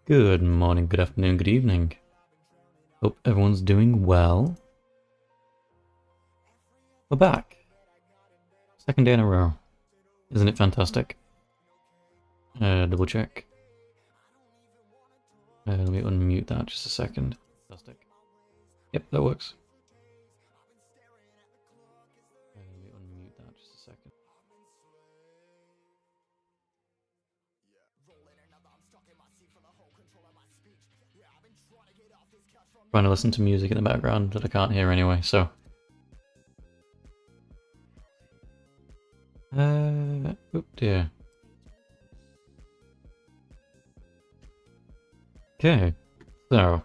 Good morning, good afternoon, good evening. Hope everyone's doing well. We're back. Second day in a row. Isn't it fantastic? Double check. Let me unmute that just a second. Fantastic. Yep, that works. Let me unmute that just a second. Trying to listen to music in the background that I can't hear anyway, so. Oh dear. Okay, so.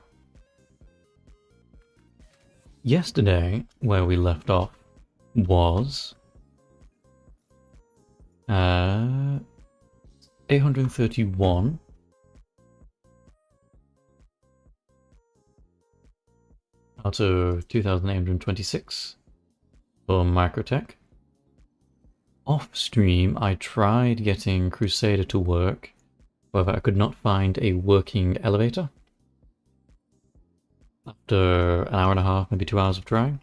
Yesterday, where we left off, was 831 out of 2,826 for Microtech. Off stream, I tried getting Crusader to work, however I could not find a working elevator. After an hour and a half, maybe 2 hours of trying.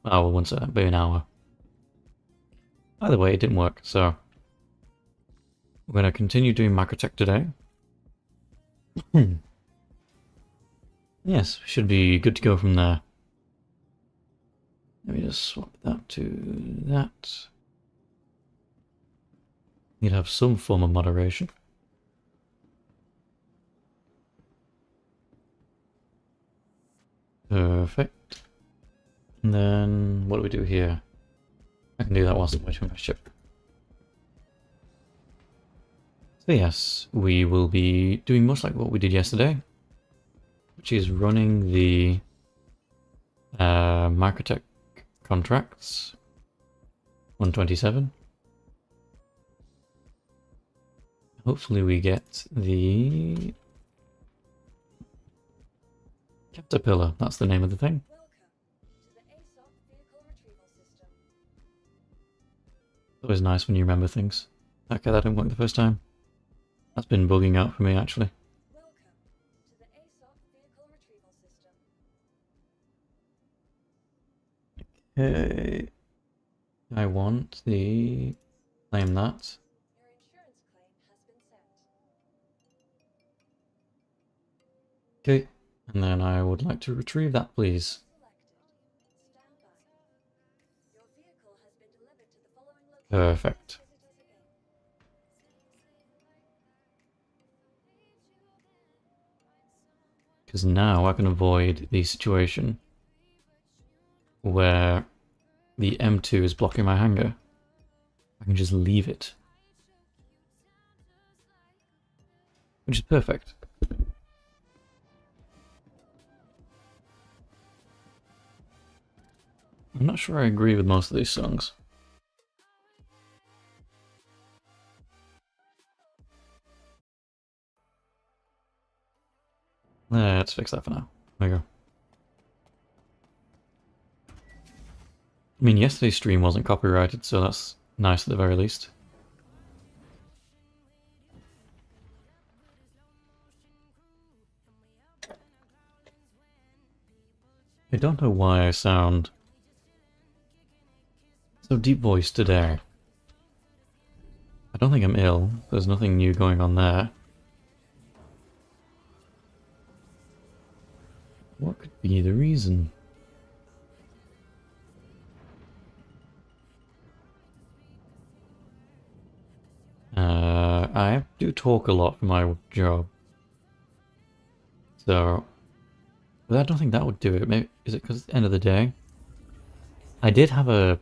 Oh, well, once maybe an hour. Either way, it didn't work, so we're going to continue doing Microtech today. Yes, should be good to go from there. Let me just swap that to that. Need to have some form of moderation. Perfect. And then, what do we do here? I can do that whilst I'm waiting for my ship. So yes, we will be doing much like what we did yesterday, which is running the Microtech contracts 127. Hopefully we get the Caterpillar, that's the name of the thing. It's always nice when you remember things. Okay, that didn't work the first time. That's been bugging out for me actually. Okay. I want the... claim that. Okay, and then I would like to retrieve that, please. Perfect. Because now I can avoid the situation where the M2 is blocking my hangar. I can just leave it. Which is perfect. I'm not sure I agree with most of these songs. Let's fix that for now. There we go. I mean, yesterday's stream wasn't copyrighted, so that's nice at the very least. I don't know why I sound so deep voiced today. I don't think I'm ill. There's nothing new going on there. What could be the reason? I do talk a lot for my job. So, but I don't think that would do it. Maybe, is it because it's the end of the day? I did have a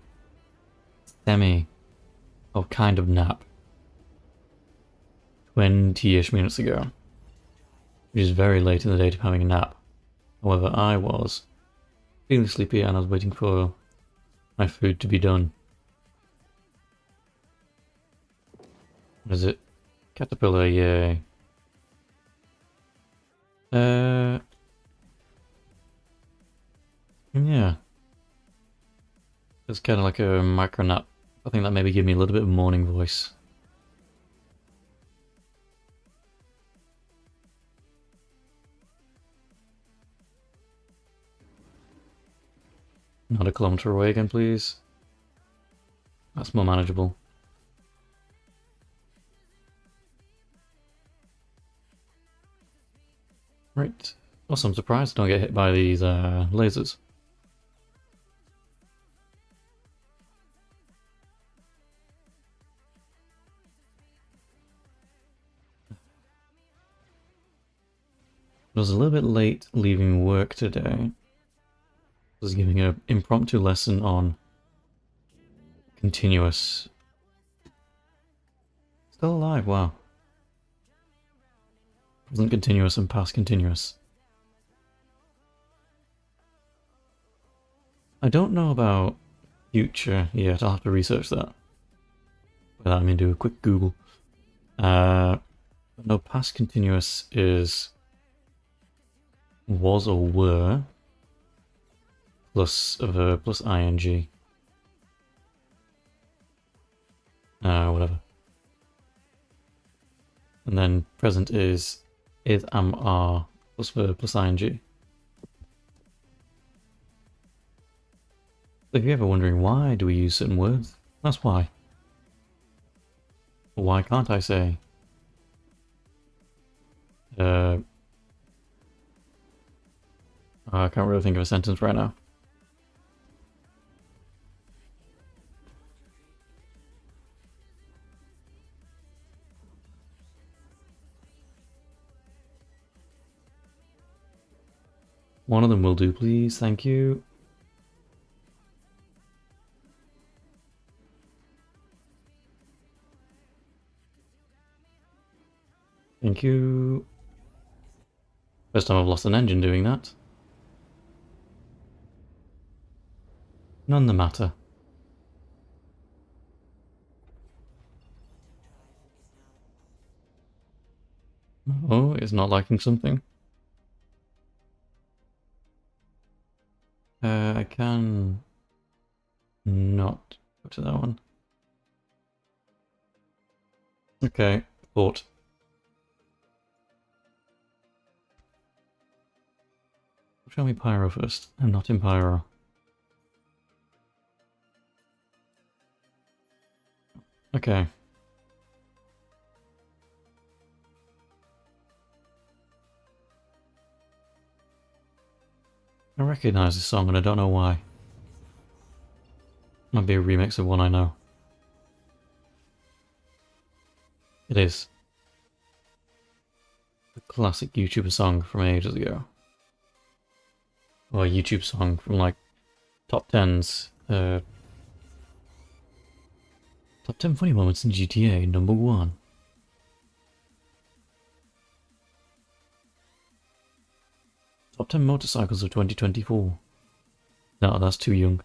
semi or kind of nap 20-ish minutes ago, which is very late in the day to be having a nap. However, I was feeling sleepy and I was waiting for my food to be done. What is it? Caterpillar, yay. Yeah. It's kind of like a micro nap. I think that maybe give me a little bit of morning voice. Not a kilometer away again, please. That's more manageable. Right. Also, I'm surprised I don't get hit by these lasers. I was a little bit late leaving work today. I was giving an impromptu lesson on continuous. Still alive, wow. Present continuous and past continuous. I don't know about future yet, I'll have to research that. With that, I mean do a quick Google. No, past continuous is was or were plus a verb plus ing. Whatever. And then present is am, are plus verb plus ing. If you're ever wondering why do we use certain words, that's why. Why can't I say I can't really think of a sentence right now. One of them will do, please. Thank you. Thank you. First time I've lost an engine doing that. None the matter. Oh, it's not liking something. I can not go to that one. Okay, port. Show me Pyro first. I'm not in Pyro. Okay. I recognize this song and I don't know why. Might be a remix of one I know. It is. A classic YouTuber song from ages ago. Or a YouTube song from like top 10s. Top 10 funny moments in GTA, number 1. Top 10 motorcycles of 2024. No, that's too young.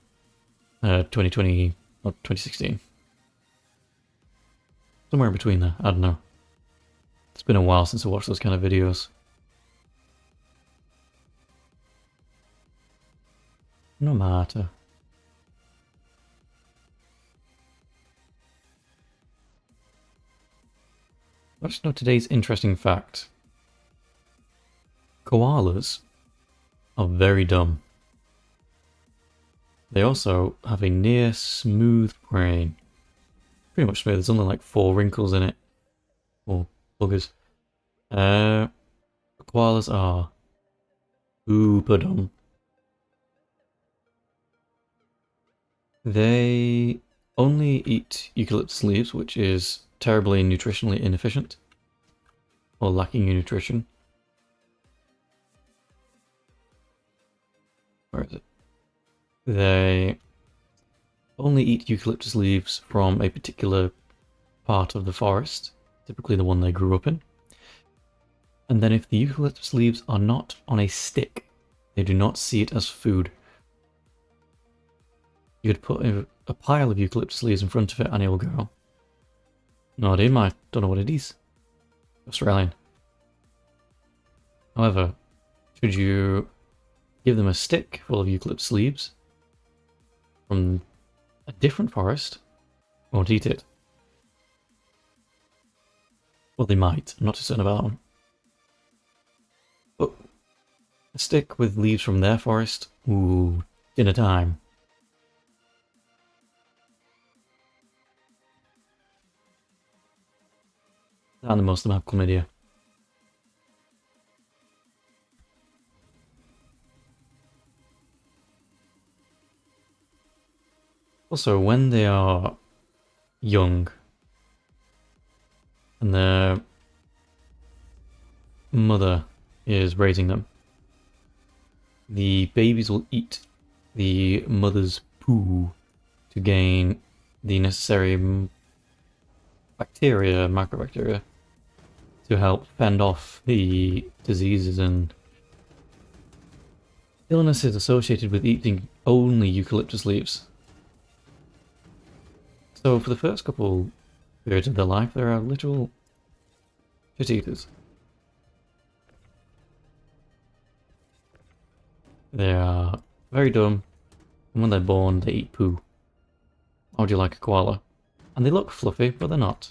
2020, not 2016. Somewhere in between there, I don't know. It's been a while since I watched those kind of videos. No matter. Let's know today's interesting fact. Koalas are very dumb. They also have a near smooth brain. Pretty much smooth, there's only like 4 wrinkles in it. Or buggers. Koalas are super dumb. They only eat eucalyptus leaves, which is terribly nutritionally inefficient. Or lacking in nutrition. Where is it? They only eat eucalyptus leaves from a particular part of the forest, typically the one they grew up in. And then if the eucalyptus leaves are not on a stick, they do not see it as food. You could put a pile of eucalyptus leaves in front of it and it will go, no idea, I don't know what it is. Australian. However, should you give them a stick full of eucalyptus leaves from a different forest, won't eat it. Well, they might. I'm not too certain about that one. But a stick with leaves from their forest, ooh, dinner time. And most of them have chlamydia. Also, when they are young and their mother is raising them, the babies will eat the mother's poo to gain the necessary bacteria, microbacteria, to help fend off the diseases and illnesses associated with eating only eucalyptus leaves. So for the first couple periods of their life, they are literal shit eaters. They are very dumb, and when they're born, they eat poo. How would you like a koala? And they look fluffy, but they're not.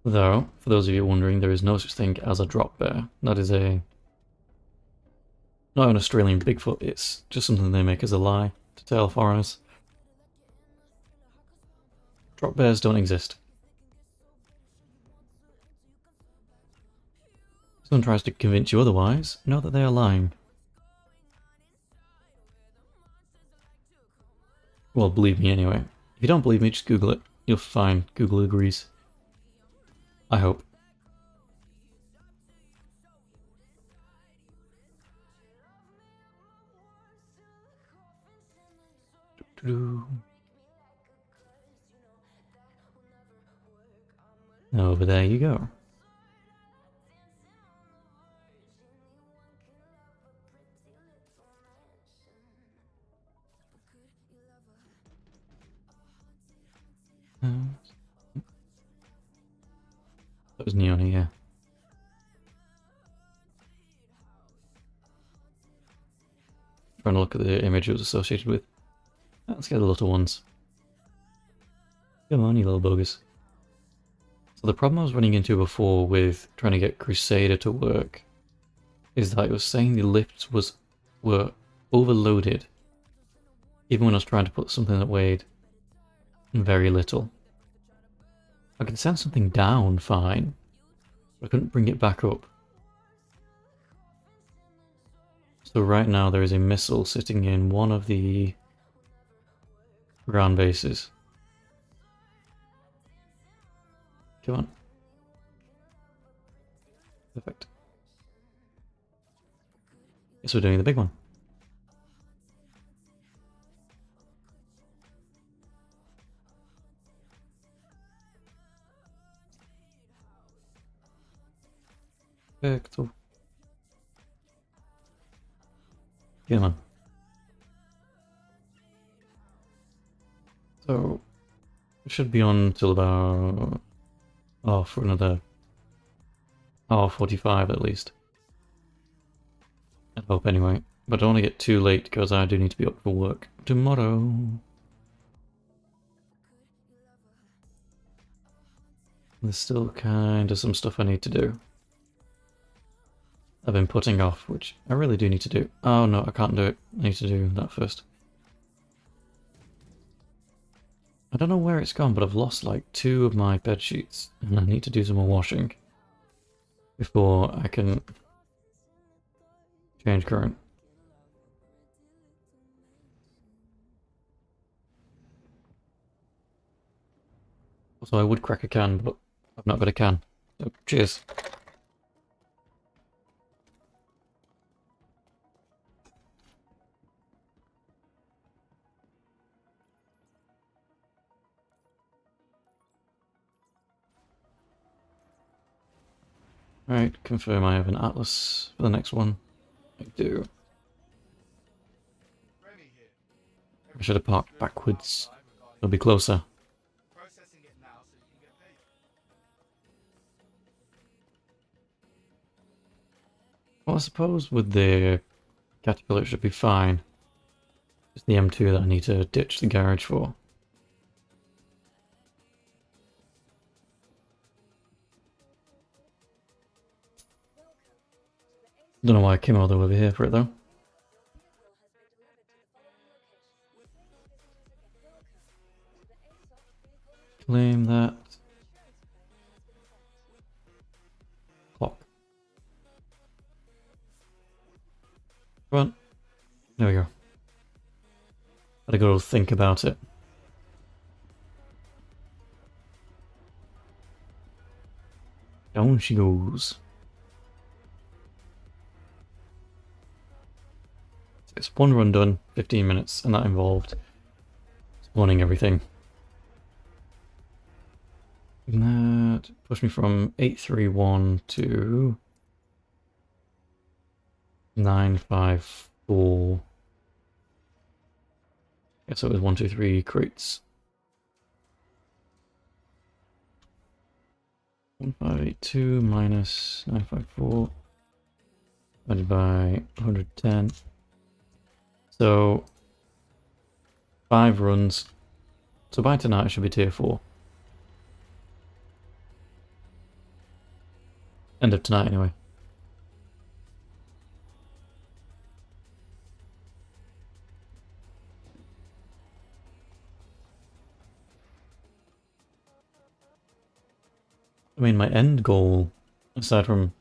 Though, for those of you wondering, there is no such thing as a drop bear. That is not an Australian Bigfoot, it's just something they make as a lie to tell foreigners. Drop bears don't exist. If someone tries to convince you otherwise, know that they are lying. Well, believe me anyway. If you don't believe me, just Google it. You'll find Google agrees. I hope. Over there you go. That was neon here. Trying to look at the image it was associated with. Let's get the little ones. Come on, you little bogus. So the problem I was running into before with trying to get Crusader to work is that it was saying the lifts were overloaded, even when I was trying to put something that weighed very little. I could send something down fine, but I couldn't bring it back up. So right now there is a missile sitting in one of the ground bases. Come on. Perfect. Guess we're doing the big one. Perfecto. Come on. So, it should be on till about... oh, for another... hour 45 at least. I hope anyway. But I don't want to get too late because I do need to be up for work tomorrow. There's still kind of some stuff I need to do. I've been putting off, which I really do need to do. Oh no, I can't do it. I need to do that first. I don't know where it's gone, but I've lost like 2 of my bed sheets, and I need to do some more washing before I can change current. Also, I would crack a can, but I've not got a can. So, cheers. Alright, confirm I have an atlas for the next one. I do. I should have parked backwards. It'll be closer. Well, I suppose with the Caterpillar it should be fine. It's the M2 that I need to ditch the garage for. Don't know why I came all the way over here for it though. Claim that. Clock. Come on. There we go. Gotta go think about it. Down she goes. It's one run done, 15 minutes, and that involved spawning everything. And that pushed me from 831 to 954. Yeah, so it was 1, 2, 3 crates. 1582 minus 954 divided by 110. So 5 runs. So by tonight I should be tier 4. End of tonight anyway. I mean, my end goal, aside from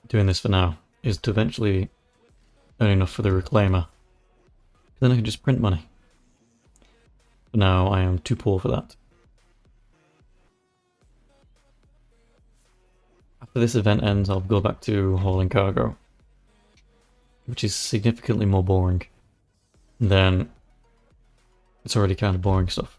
doing this for now, is to eventually earn enough for the reclaimer. Then I can just print money. For now, I am too poor for that. After this event ends, I'll go back to hauling cargo, which is significantly more boring than it's already kind of boring stuff.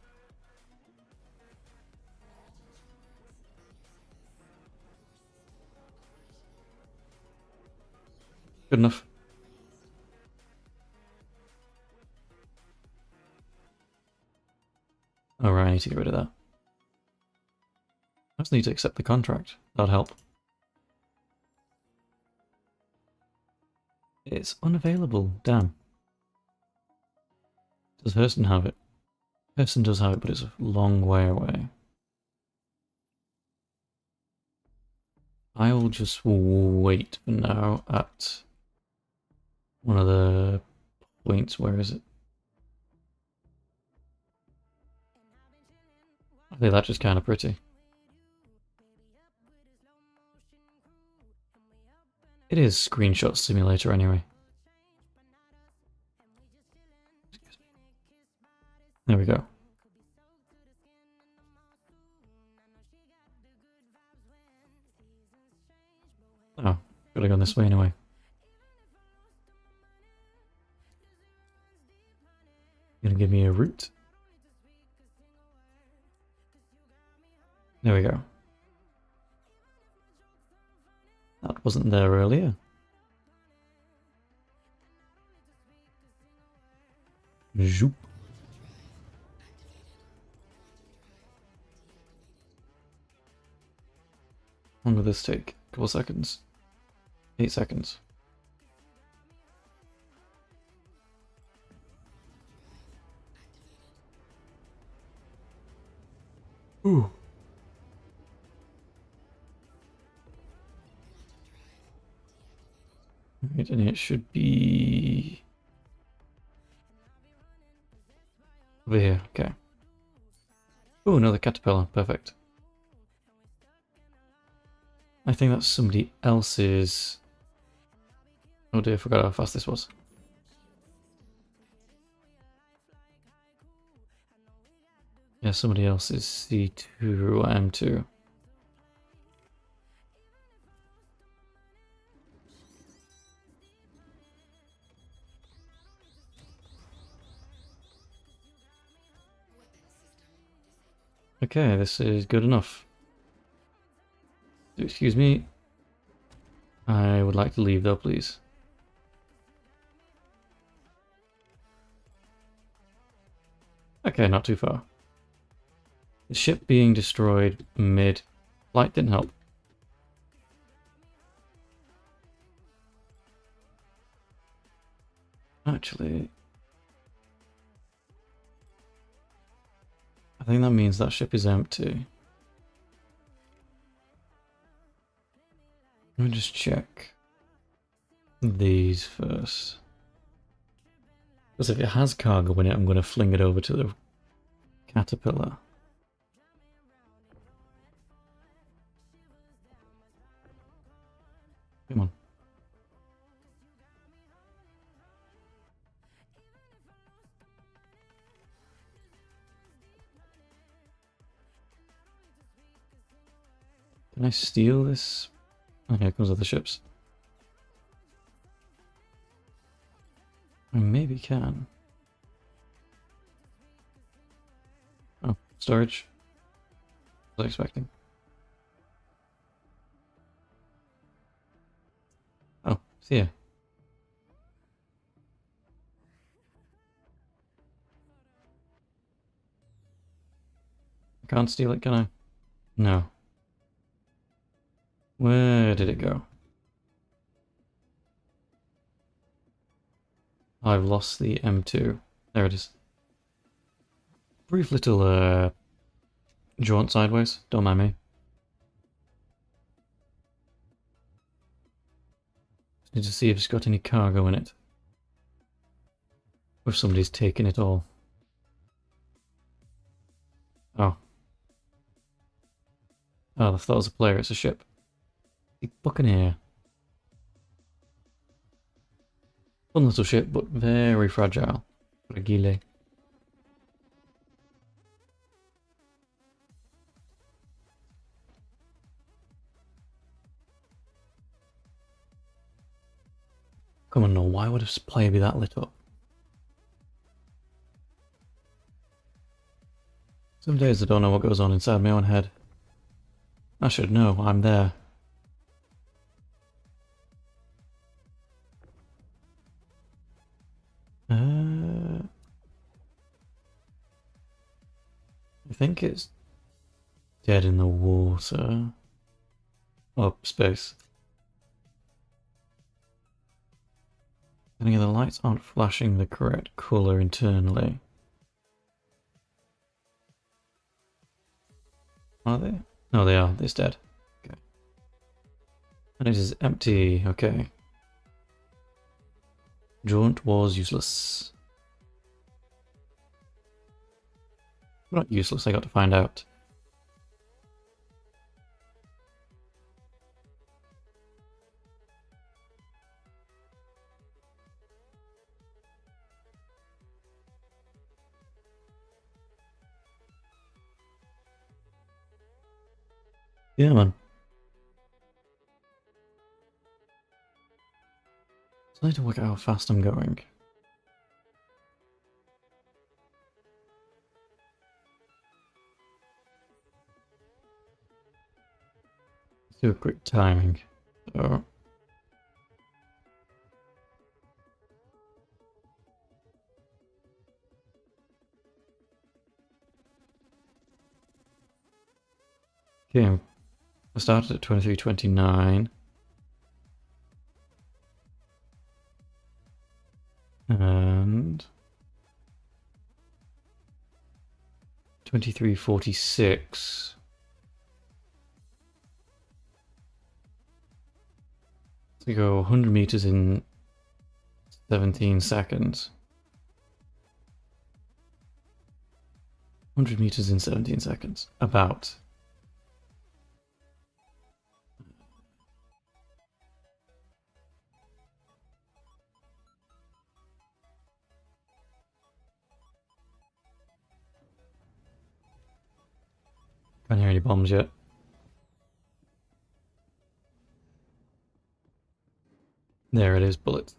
Good enough. Alright, I need to get rid of that. I just need to accept the contract. That'll help. It's unavailable. Damn. Does Hurston have it? Hurston does have it, but it's a long way away. I will just wait for now at one of the points. Where is it? I think that's just kind of pretty. It is Screenshot Simulator anyway. There we go. Oh, could have gone this way anyway. Gonna give me a route. There we go. That wasn't there earlier. Zoop. How long will this take? A couple seconds? 8 seconds. Ooh. Right, and it should be over here. Okay. Oh, another caterpillar. Perfect. I think that's somebody else's. Oh dear, I forgot how fast this was. Yeah, somebody else's C2 or M2. Okay, this is good enough. Excuse me. I would like to leave though, please. Okay, not too far. The ship being destroyed mid-flight didn't help. Actually, I think that means that ship is empty. Let me just check these first. Because if it has cargo in it, I'm going to fling it over to the Caterpillar. Come on. Can I steal this? Oh, here comes other ships. I maybe can. Oh, storage. Was I expecting? Oh, see ya. I can't steal it, can I? No. Where did it go? I've lost the M2. There it is. Brief little jaunt sideways. Don't mind me. Need to see if it's got any cargo in it. Or if somebody's taken it all. Oh. Oh, I thought it was a player, it's a ship. The Buccaneer. Fun little ship, but very fragile. Fragile. Come on, no, why would a player be that lit up? Some days I don't know what goes on inside my own head. I should know, I'm there. I think it's dead in the water. Oh, space. Any of the lights aren't flashing the correct colour internally. Are they? No, they are. It's dead. Okay. And it is empty. Okay. Jaunt was useless. Not useless, I got to find out. Yeah, man. So I need to work out how fast I'm going. Let's do a quick timing. So. Okay, I started at 23:29. And 23:46. So go 100 meters in 17 seconds. 100 meters in 17 seconds. About. Can't hear any bombs yet. There it is, bullets.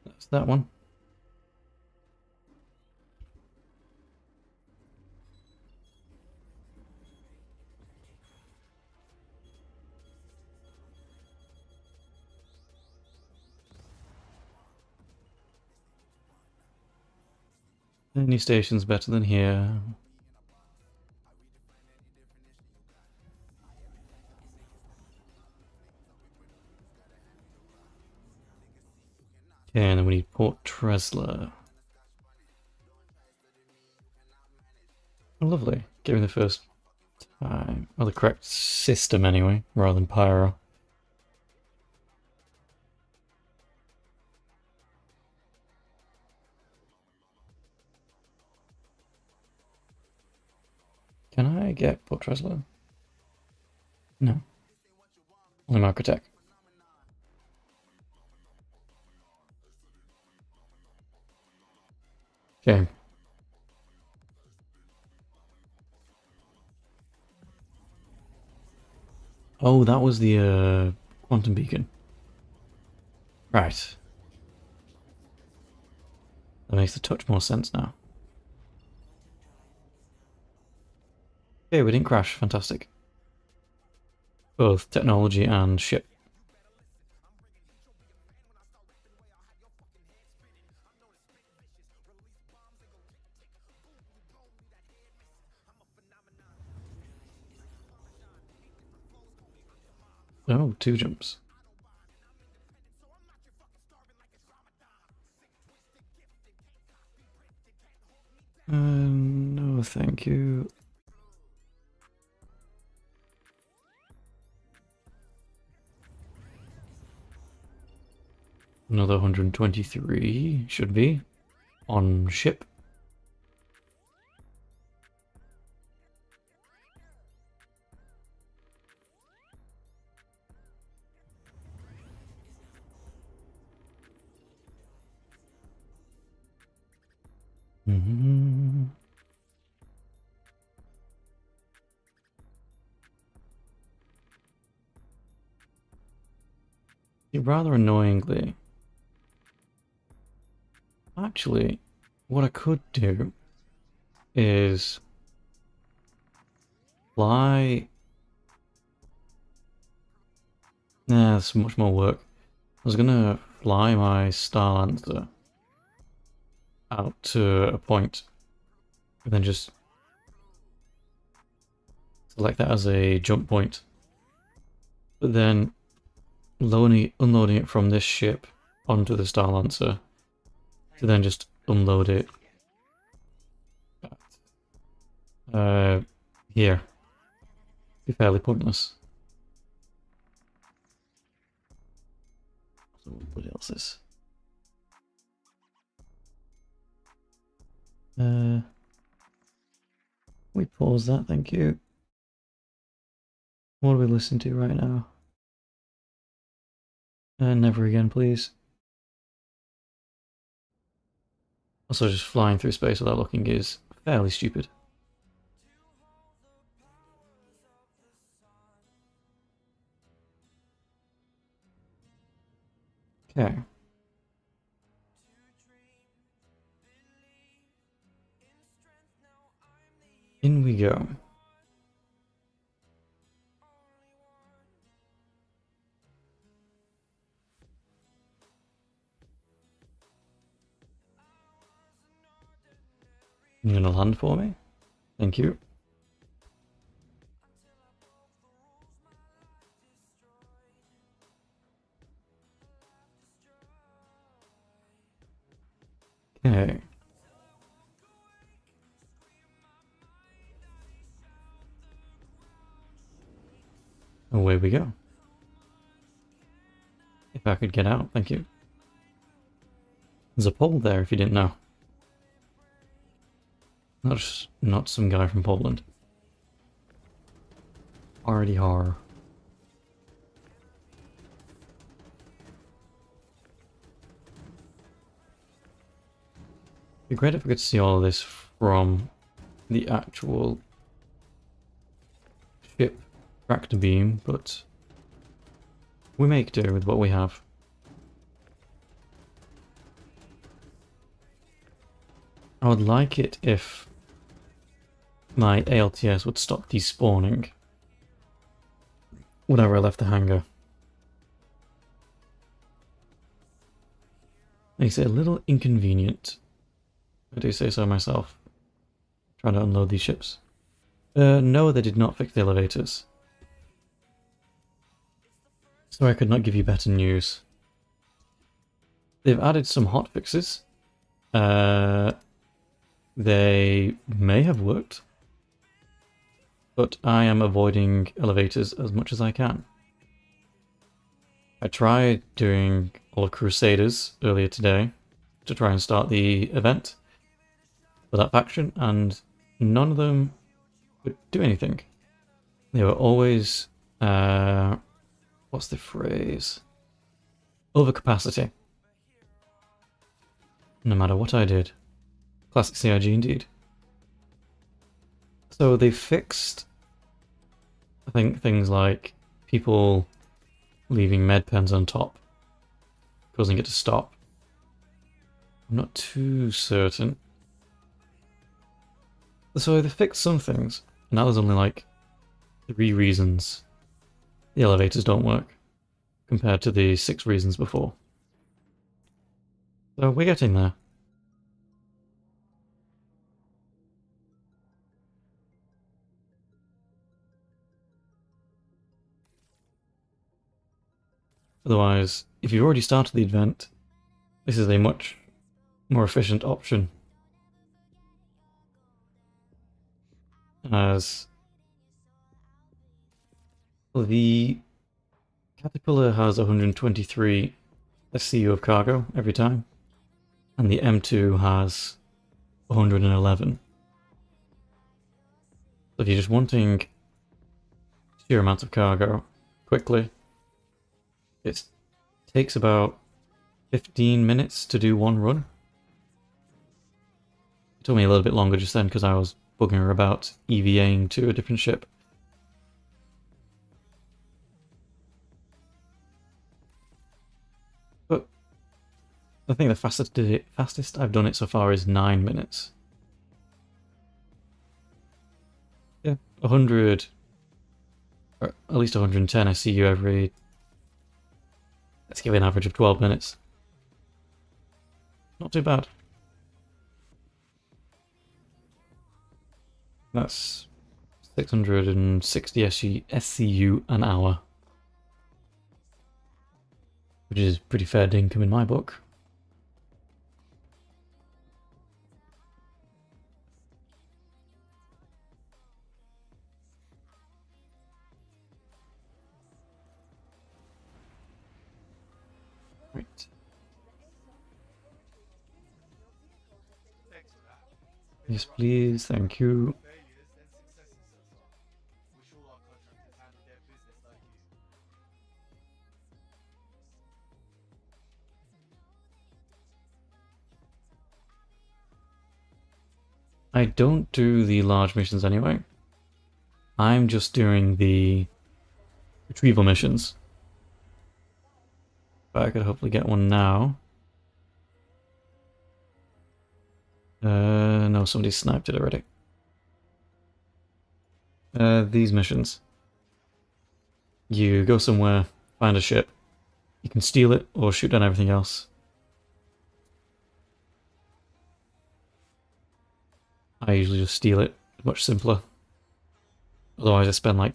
That's that one. Any station's better than here. Okay, and then we need Port Tresla. Oh, lovely. Give me the first time. Or the correct system anyway, rather than Pyro. I get Port Treslow? No. Only Microtech. Shame. Oh, that was the quantum beacon. Right. That makes a touch more sense now. Okay, we didn't crash. Fantastic. Both technology and ship. Oh, 2 jumps. No, thank you. Another 123 should be on ship. Mm-hmm. Rather annoyingly, actually, what I could do is fly. Nah, that's much more work. I was gonna fly my Star Lancer out to a point, and then just select that as a jump point. But then unloading it from this ship onto the Star Lancer to then just unload it here. Be fairly pointless. So what else is? We pause that, thank you. What are we listening to right now? Never again, please. Also, just flying through space without looking is fairly stupid. Okay. In we go. You're gonna land for me? Thank you. Okay. Away we go. If I could get out, thank you. There's a pole there if you didn't know. Not some guy from Poland. Already horror. It'd be great if we could see all of this from the actual ship tractor beam, but we make do with what we have. I would like it if my ALTS would stop despawning whenever I left the hangar. Makes it a little inconvenient. I do say so myself. Trying to unload these ships. No, they did not fix the elevators. So I could not give you better news. They've added some hotfixes. They may have worked. But I am avoiding elevators as much as I can. I tried doing all of Crusaders earlier today to try and start the event for that faction, and none of them would do anything. They were always, what's the phrase? Overcapacity. No matter what I did. Classic CIG indeed. So they fixed, I think, things like people leaving med pens on top, causing it to stop. I'm not too certain. So they fixed some things, and that was only like 3 reasons the elevators don't work, compared to the 6 reasons before. So we're getting there. Otherwise, if you've already started the event, this is a much more efficient option. As the Caterpillar has 123 SCU of cargo every time, and the M2 has 111. So if you're just wanting sheer amounts of cargo quickly, it takes about 15 minutes to do one run. It took me a little bit longer just then because I was bugging her about EVAing to a different ship. But I think the fastest I've done it so far is 9 minutes. Yeah, 100, or at least 110 SCU every, let's give it an average of 12 minutes. Not too bad. That's 660 SCU an hour, which is pretty fair dinkum in my book. Right. Yes, please. Thank you. I don't do the large missions anyway. I'm just doing the retrieval missions. But I could hopefully get one now. No, somebody sniped it already. These missions. You go somewhere, find a ship. You can steal it or shoot down everything else. I usually just steal it. Much simpler. Otherwise I spend like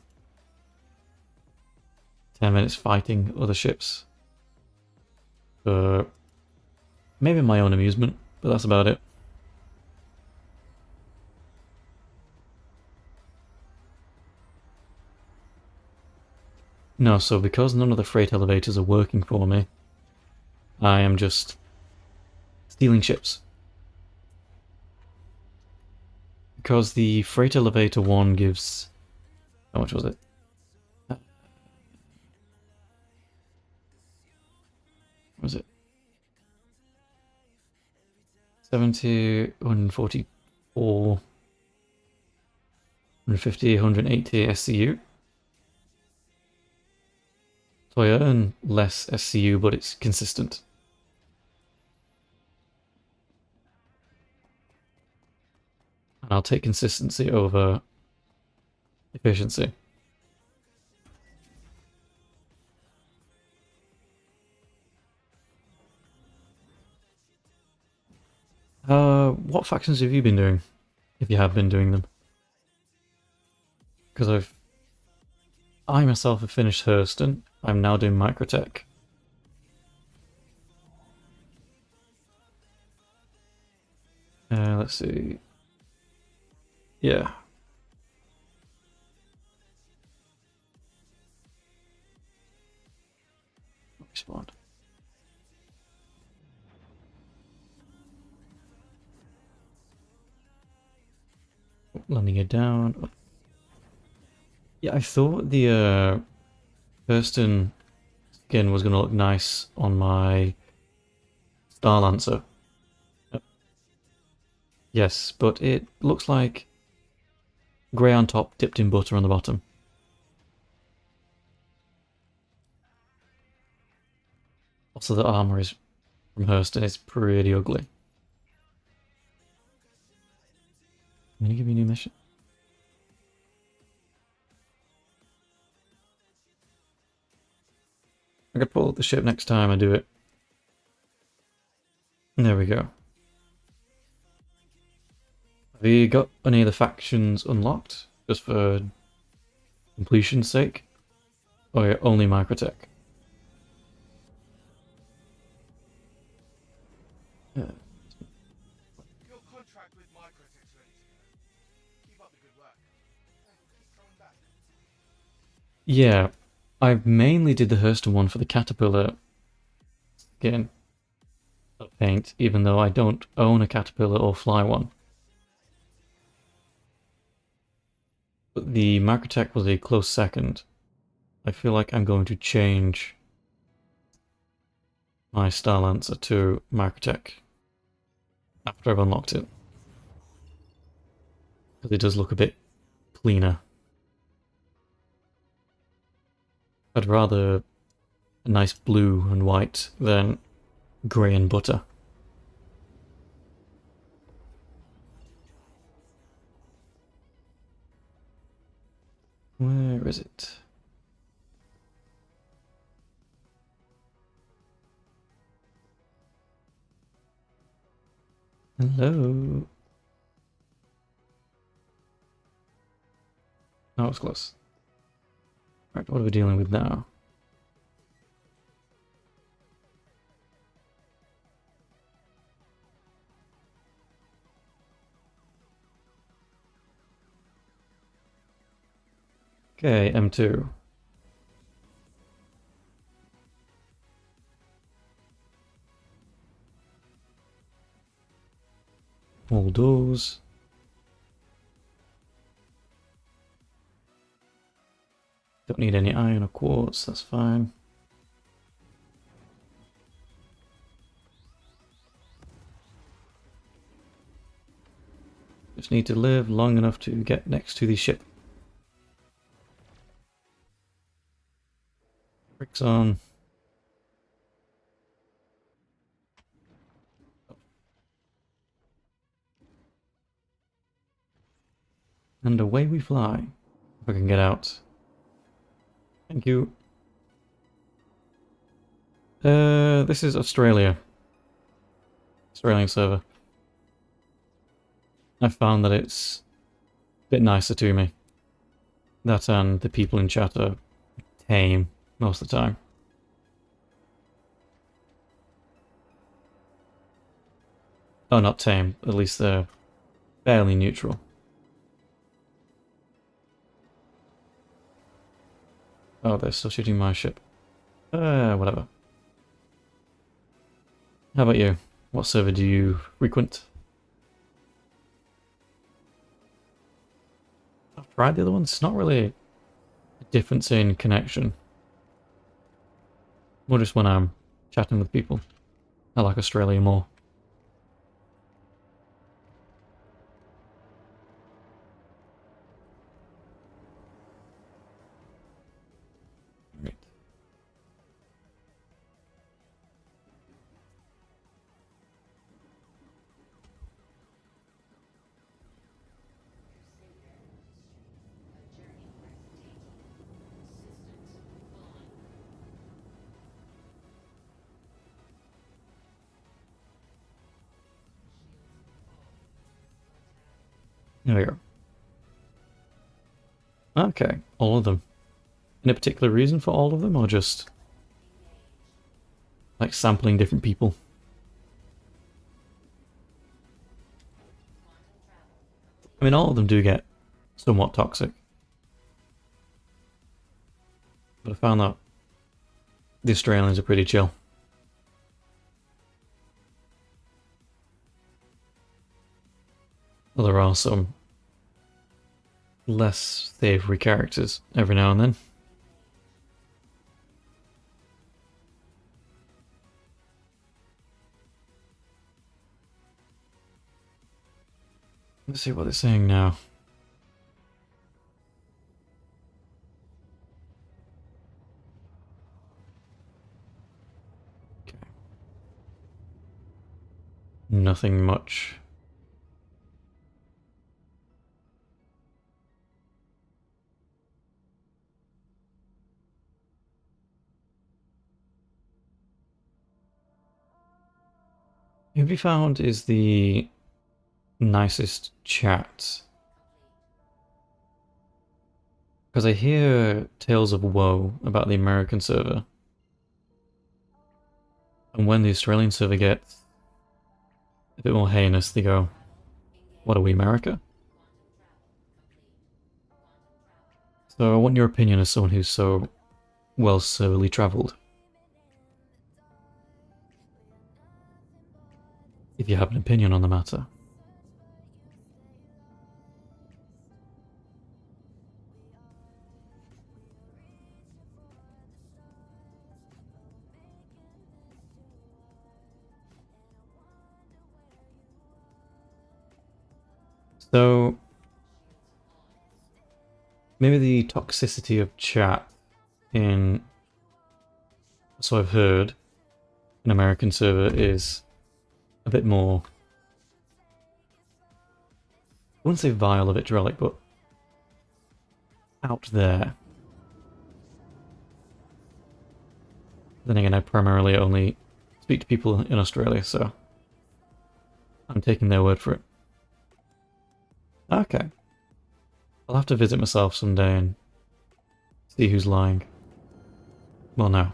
10 minutes fighting other ships. Maybe my own amusement, but that's about it. No, so because none of the freight elevators are working for me, I am just stealing ships. Because the freight elevator one gives... How much was it? What was it? 70, 144, 150, 180 SCU. So I earn less SCU, but it's consistent. And I'll take consistency over efficiency. What factions have you been doing? If you have been doing them? Because I myself have finished Hurston. I'm now doing Microtech. Let's see. Yeah. Respawn. Landing it down. Yeah, I thought the Kirsten skin was gonna look nice on my Star Lancer. Yes, but it looks like grey on top, dipped in butter on the bottom. Also, the armor is from Hurston is pretty ugly. Can you give me a new mission? I could pull up the ship next time I do it. There we go. Have you got any of the factions unlocked? Just for completion's sake? Or only Microtech? Yeah. Your contract with Microtech's ready to go. Keep up the good work. And keep coming back. Yeah, I mainly did the Hurston one for the caterpillar skin of paint, even though I don't own a caterpillar or fly one. But the Microtech was a close second. I feel like I'm going to change my Star Lancer to Microtech after I've unlocked it. Because it does look a bit cleaner. I'd rather a nice blue and white than grey and butter. Where is it? Hello? Oh, it was close. Right, what are we dealing with now? Okay, M2. All doors. Don't need any iron or quartz, that's fine. Just need to live long enough to get next to the ship. Bricks on. And away we fly. If I can get out. Thank you. This is Australia. Australian server. I found that it's a bit nicer to me. That and the people in chat are tame most of the time. Oh, not tame. At least they're fairly neutral. Oh, they're still shooting my ship. Whatever. How about you? What server do you frequent? I've tried the other ones. It's not really a difference in connection. More just when I'm chatting with people. I like Australia more. Right. There we go. Okay, all of them. Any particular reason for all of them, or just like sampling different people? I mean, all of them do get somewhat toxic. But I found that the Australians are pretty chill. Well, there are some less savoury characters every now and then. Let's see what they're saying now. Okay. Nothing much. Have you found is the nicest chat? Because I hear tales of woe about the American server. And when the Australian server gets a bit more heinous, they go, what are we, America? So I want your opinion as someone who's so well serverly travelled. If you have an opinion on the matter. So, maybe the toxicity of chat in, so I've heard, an American server is a bit more, I wouldn't say vile or vitriolic, but out there. Then again, I primarily only speak to people in Australia, so I'm taking their word for it. Okay. I'll have to visit myself someday and see who's lying. Well, no.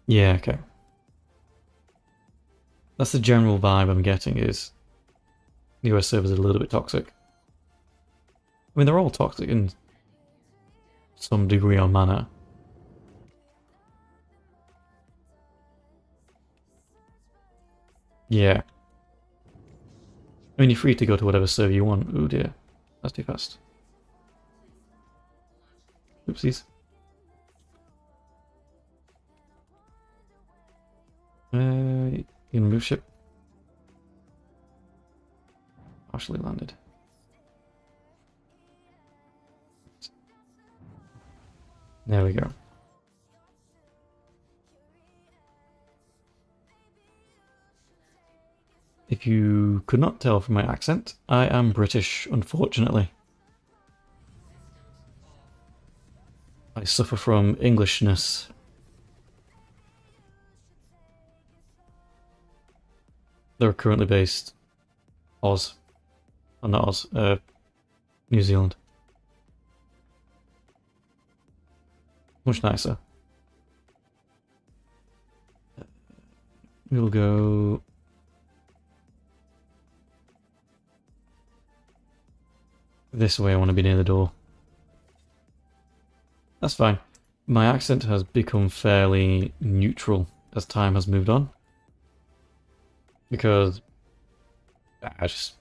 Yeah, okay. That's the general vibe I'm getting, is the US servers are a little bit toxic. I mean, they're all toxic in some degree or manner. Yeah. I mean, you're free to go to whatever server you want. Oh dear. That's too fast. Oopsies. You can move ship. Partially landed. There we go. If you could not tell from my accent, I am British, unfortunately. I suffer from Englishness. They're currently based Oz. Oh, not Oz, New Zealand. Much nicer. We'll go... this way. I want to be near the door. That's fine. My accent has become fairly neutral as time has moved on. Because... just...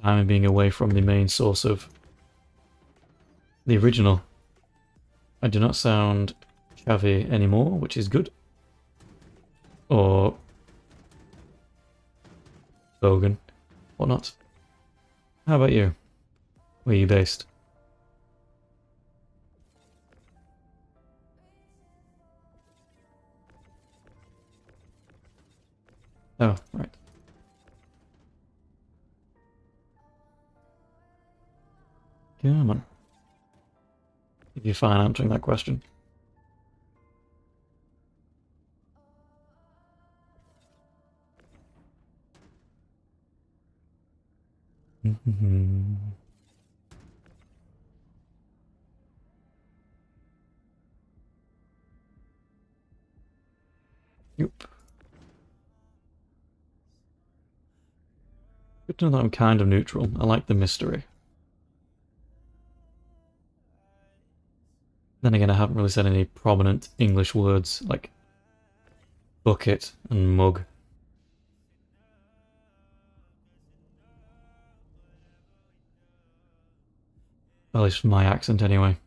time of being away from the main source of the original. I do not sound chavvy anymore, which is good. Or... bogan. Whatnot. How about you? Where are you based? Oh, right. Come on. If you're fine answering that question. Yep. Good to know that I'm kind of neutral. I like the mystery. Then again, I haven't really said any prominent English words like bucket and mug. At least my accent anyway.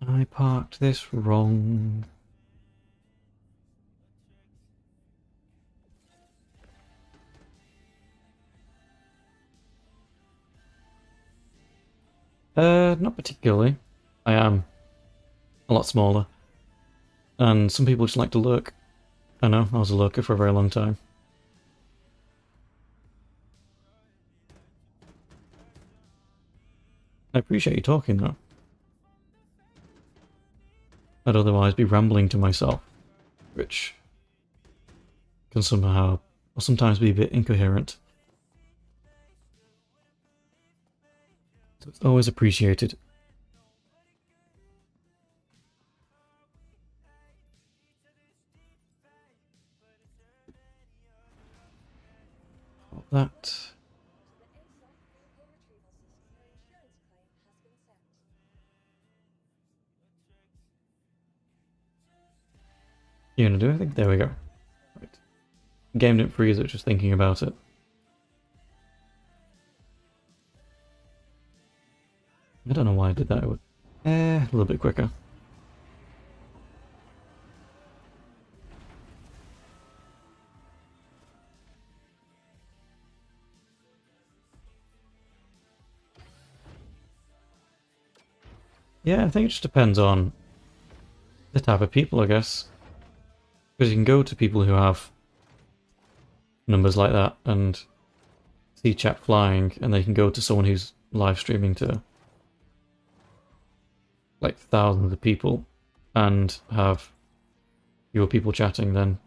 I parked this wrong. Not particularly. I am a lot smaller. And some people just like to lurk. I know, I was a lurker for a very long time. I appreciate you talking though. I'd otherwise be rambling to myself, which can somehow, or sometimes be a bit incoherent. So it's always appreciated. That. You gonna do anything? There we go. Right. Game didn't freeze it, just thinking about it. I don't know why I did that. It would. A little bit quicker. Yeah, I think it just depends on the type of people, I guess. Because you can go to people who have numbers like that and see chat flying, and they can go to someone who's live streaming to like thousands of people and have fewer people chatting than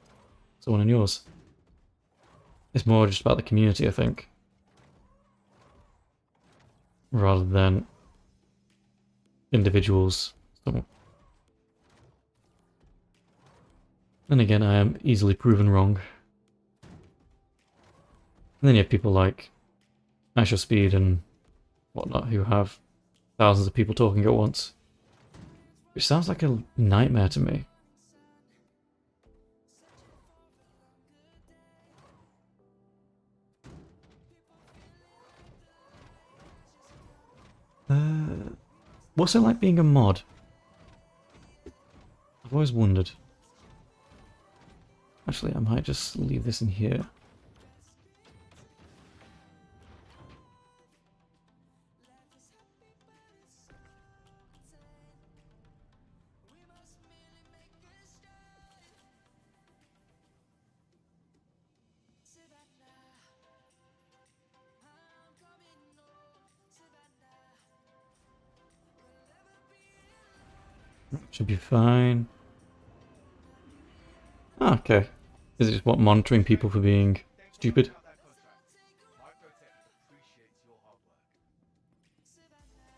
someone in yours. It's more just about the community, I think, rather than individuals. So, then again, I am easily proven wrong. And then you have people like Asher Speed and whatnot who have thousands of people talking at once. Which sounds like a nightmare to me. What's it like being a mod? I've always wondered. Actually, I might just leave this in here. Should be fine. Ah, okay. Is it just what, monitoring people for being stupid?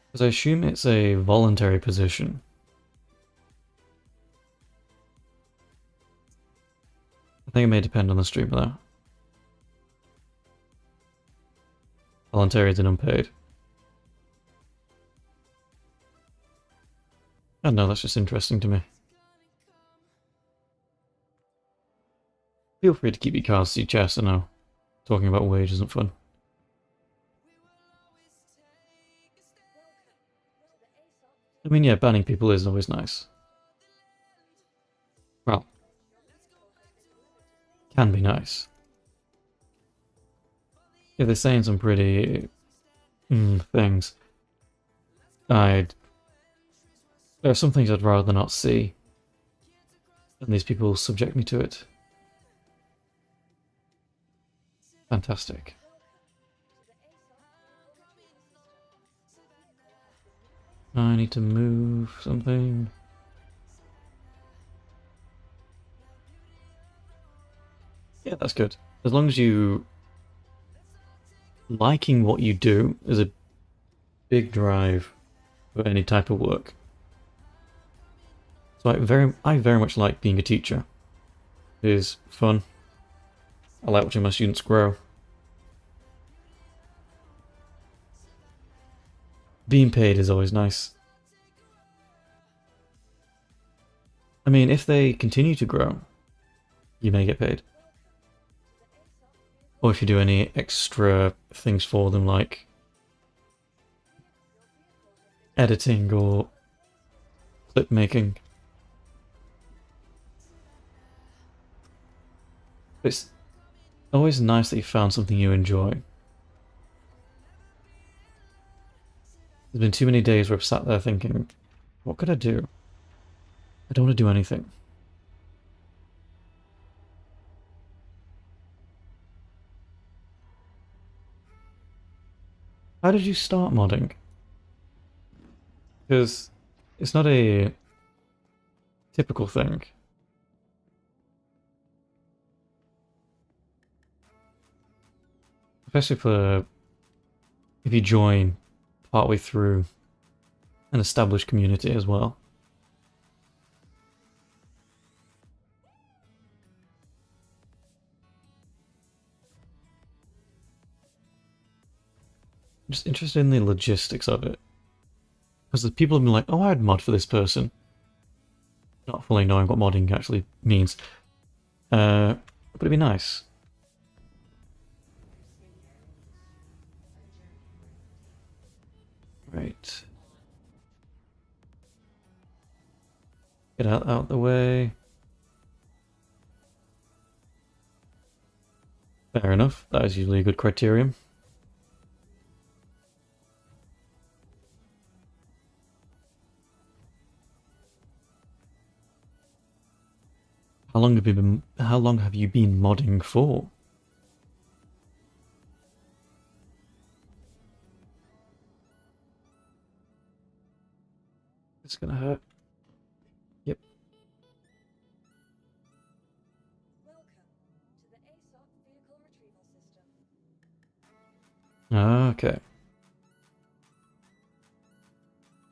Because I assume it's a voluntary position. I think it may depend on the streamer though. Voluntary is an unpaid. I don't know, that's just interesting to me. Feel free to keep your cards to your chest, I know. Talking about wage isn't fun. I mean, yeah, banning people is always nice. Well, can be nice. If they're saying some pretty things, there are some things I'd rather not see, and these people subject me to it. Fantastic. I need to move something. Yeah, that's good. As long as you liking what you do is a big drive for any type of work. So I very much like being a teacher. It is fun. I like watching my students grow. Being paid is always nice. I mean, if they continue to grow, you may get paid. Or if you do any extra things for them, like editing or clip making. It's always nice that you found something you enjoy. There's been too many days where I've sat there thinking, what could I do? I don't want to do anything. How did you start modding? Because it's not a typical thing. Especially for if you join partway through an established community as well. I'm just interested in the logistics of it. Because the people have been like, oh, I'd mod for this person. Not fully knowing what modding actually means. But it'd be nice. Right. Get out the way. Fair enough. That is usually a good criterion. How long have you been modding for? It's gonna hurt. Yep. Welcome to the ASOP vehicle retrieval system. Okay.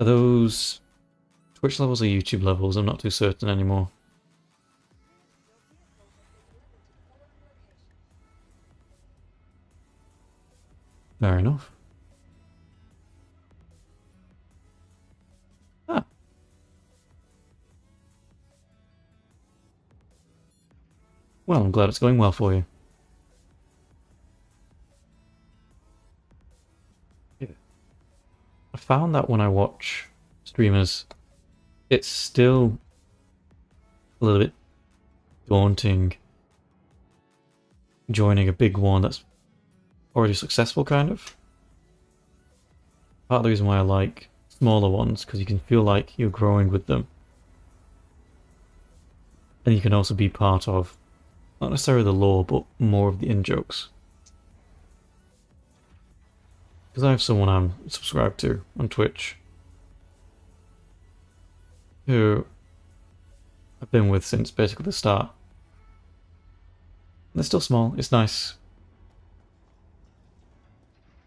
Are those Twitch levels or YouTube levels? I'm not too certain anymore. Fair enough. Ah. Well, I'm glad it's going well for you. Yeah. I found that when I watch streamers, it's still a little bit daunting joining a big one that's already successful, kind of. Part of the reason why I like smaller ones, because you can feel like you're growing with them. And you can also be part of, not necessarily the lore, but more of the in-jokes. Because I have someone I'm subscribed to on Twitch who I've been with since basically the start. They're still small, it's nice.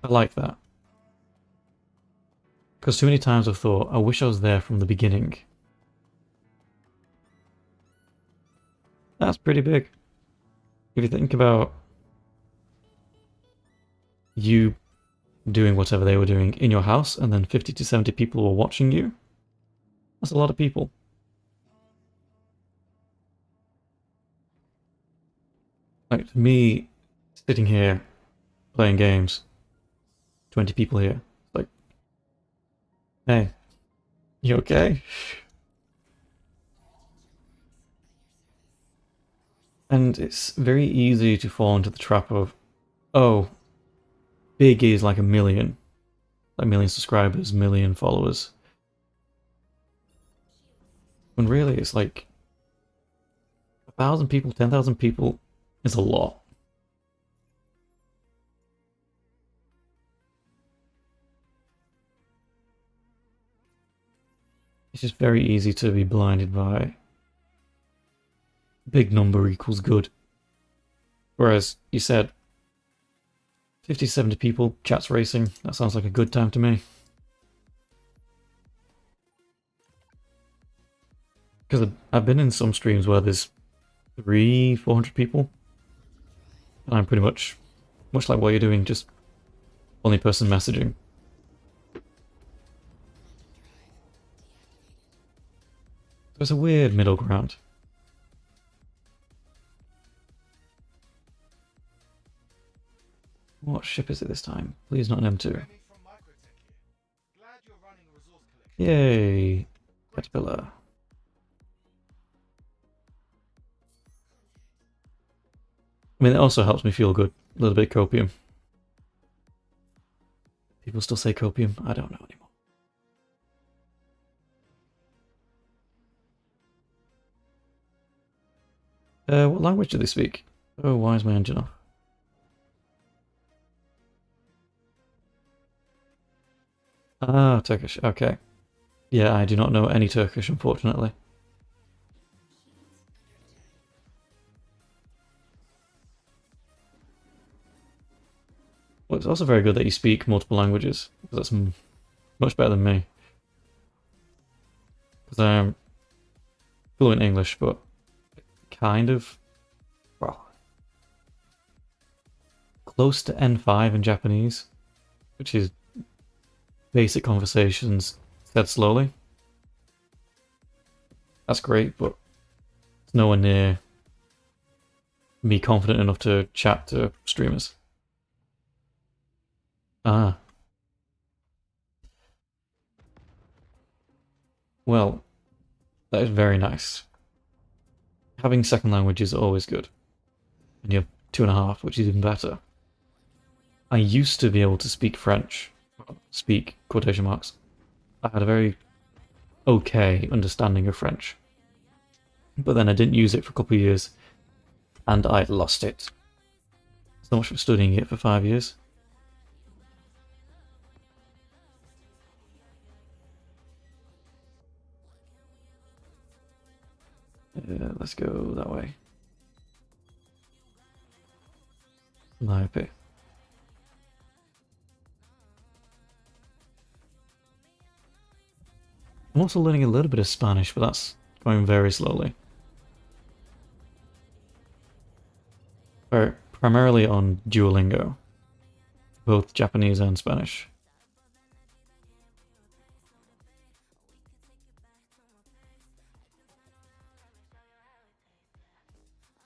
I like that. Because too many times I've thought, I wish I was there from the beginning. That's pretty big. If you think about you doing whatever they were doing in your house, and then 50 to 70 people were watching you, that's a lot of people. Like, me sitting here playing games, 20 people here, like, hey, you okay? And it's very easy to fall into the trap of, oh, big is like a million subscribers, million followers. When really it's like 1,000 people, 10,000 people is a lot. It's just very easy to be blinded by big number equals good. Whereas you said 50, 70 people, chat's racing, that sounds like a good time to me. Because I've been in some streams where there's 300-400 people. And I'm pretty much like what you're doing, just only person messaging. There's a weird middle ground. What ship is it this time? Please not an M2. Remy from Microtech here. Glad you're running a resource collection. Yay! Caterpillar. I mean, it also helps me feel good. A little bit of copium. People still say copium? I don't know anymore. What language do they speak? Oh, why is my engine off? Ah, Turkish. Okay. Yeah, I do not know any Turkish, unfortunately. Well, it's also very good that you speak multiple languages, because that's much better than me. Because I'm fluent English, but kind of, well, close to N5 in Japanese, which is basic conversations said slowly. That's great, but it's nowhere near me confident enough to chat to streamers. Ah. Well, that is very nice. Having second language is always good. And you have 2.5, which is even better. I used to be able to speak French. Speak, quotation marks. I had a very okay understanding of French. But then I didn't use it for a couple of years, and I lost it. So much for studying it for 5 years. Let's go that way. Calliope. I'm also learning a little bit of Spanish, but that's going very slowly. Primarily on Duolingo, both Japanese and Spanish.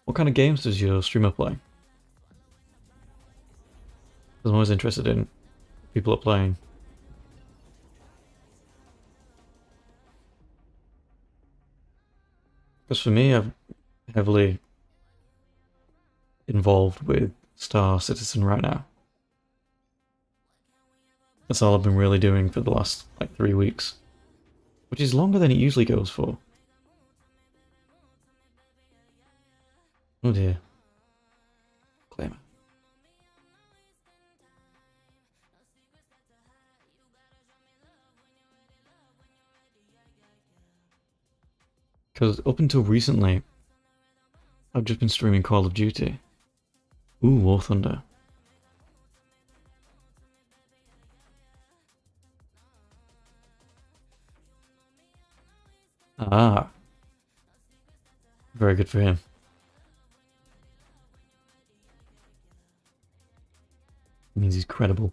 What kind of games does your streamer play? I'm always interested in people are playing. Because for me, I'm heavily involved with Star Citizen right now. That's all I've been really doing for the last, like, 3 weeks. Which is longer than it usually goes for. Oh dear. Claimer. Because up until recently, I've just been streaming Call of Duty. Ooh, War Thunder. Ah. Very good for him. It means he's credible.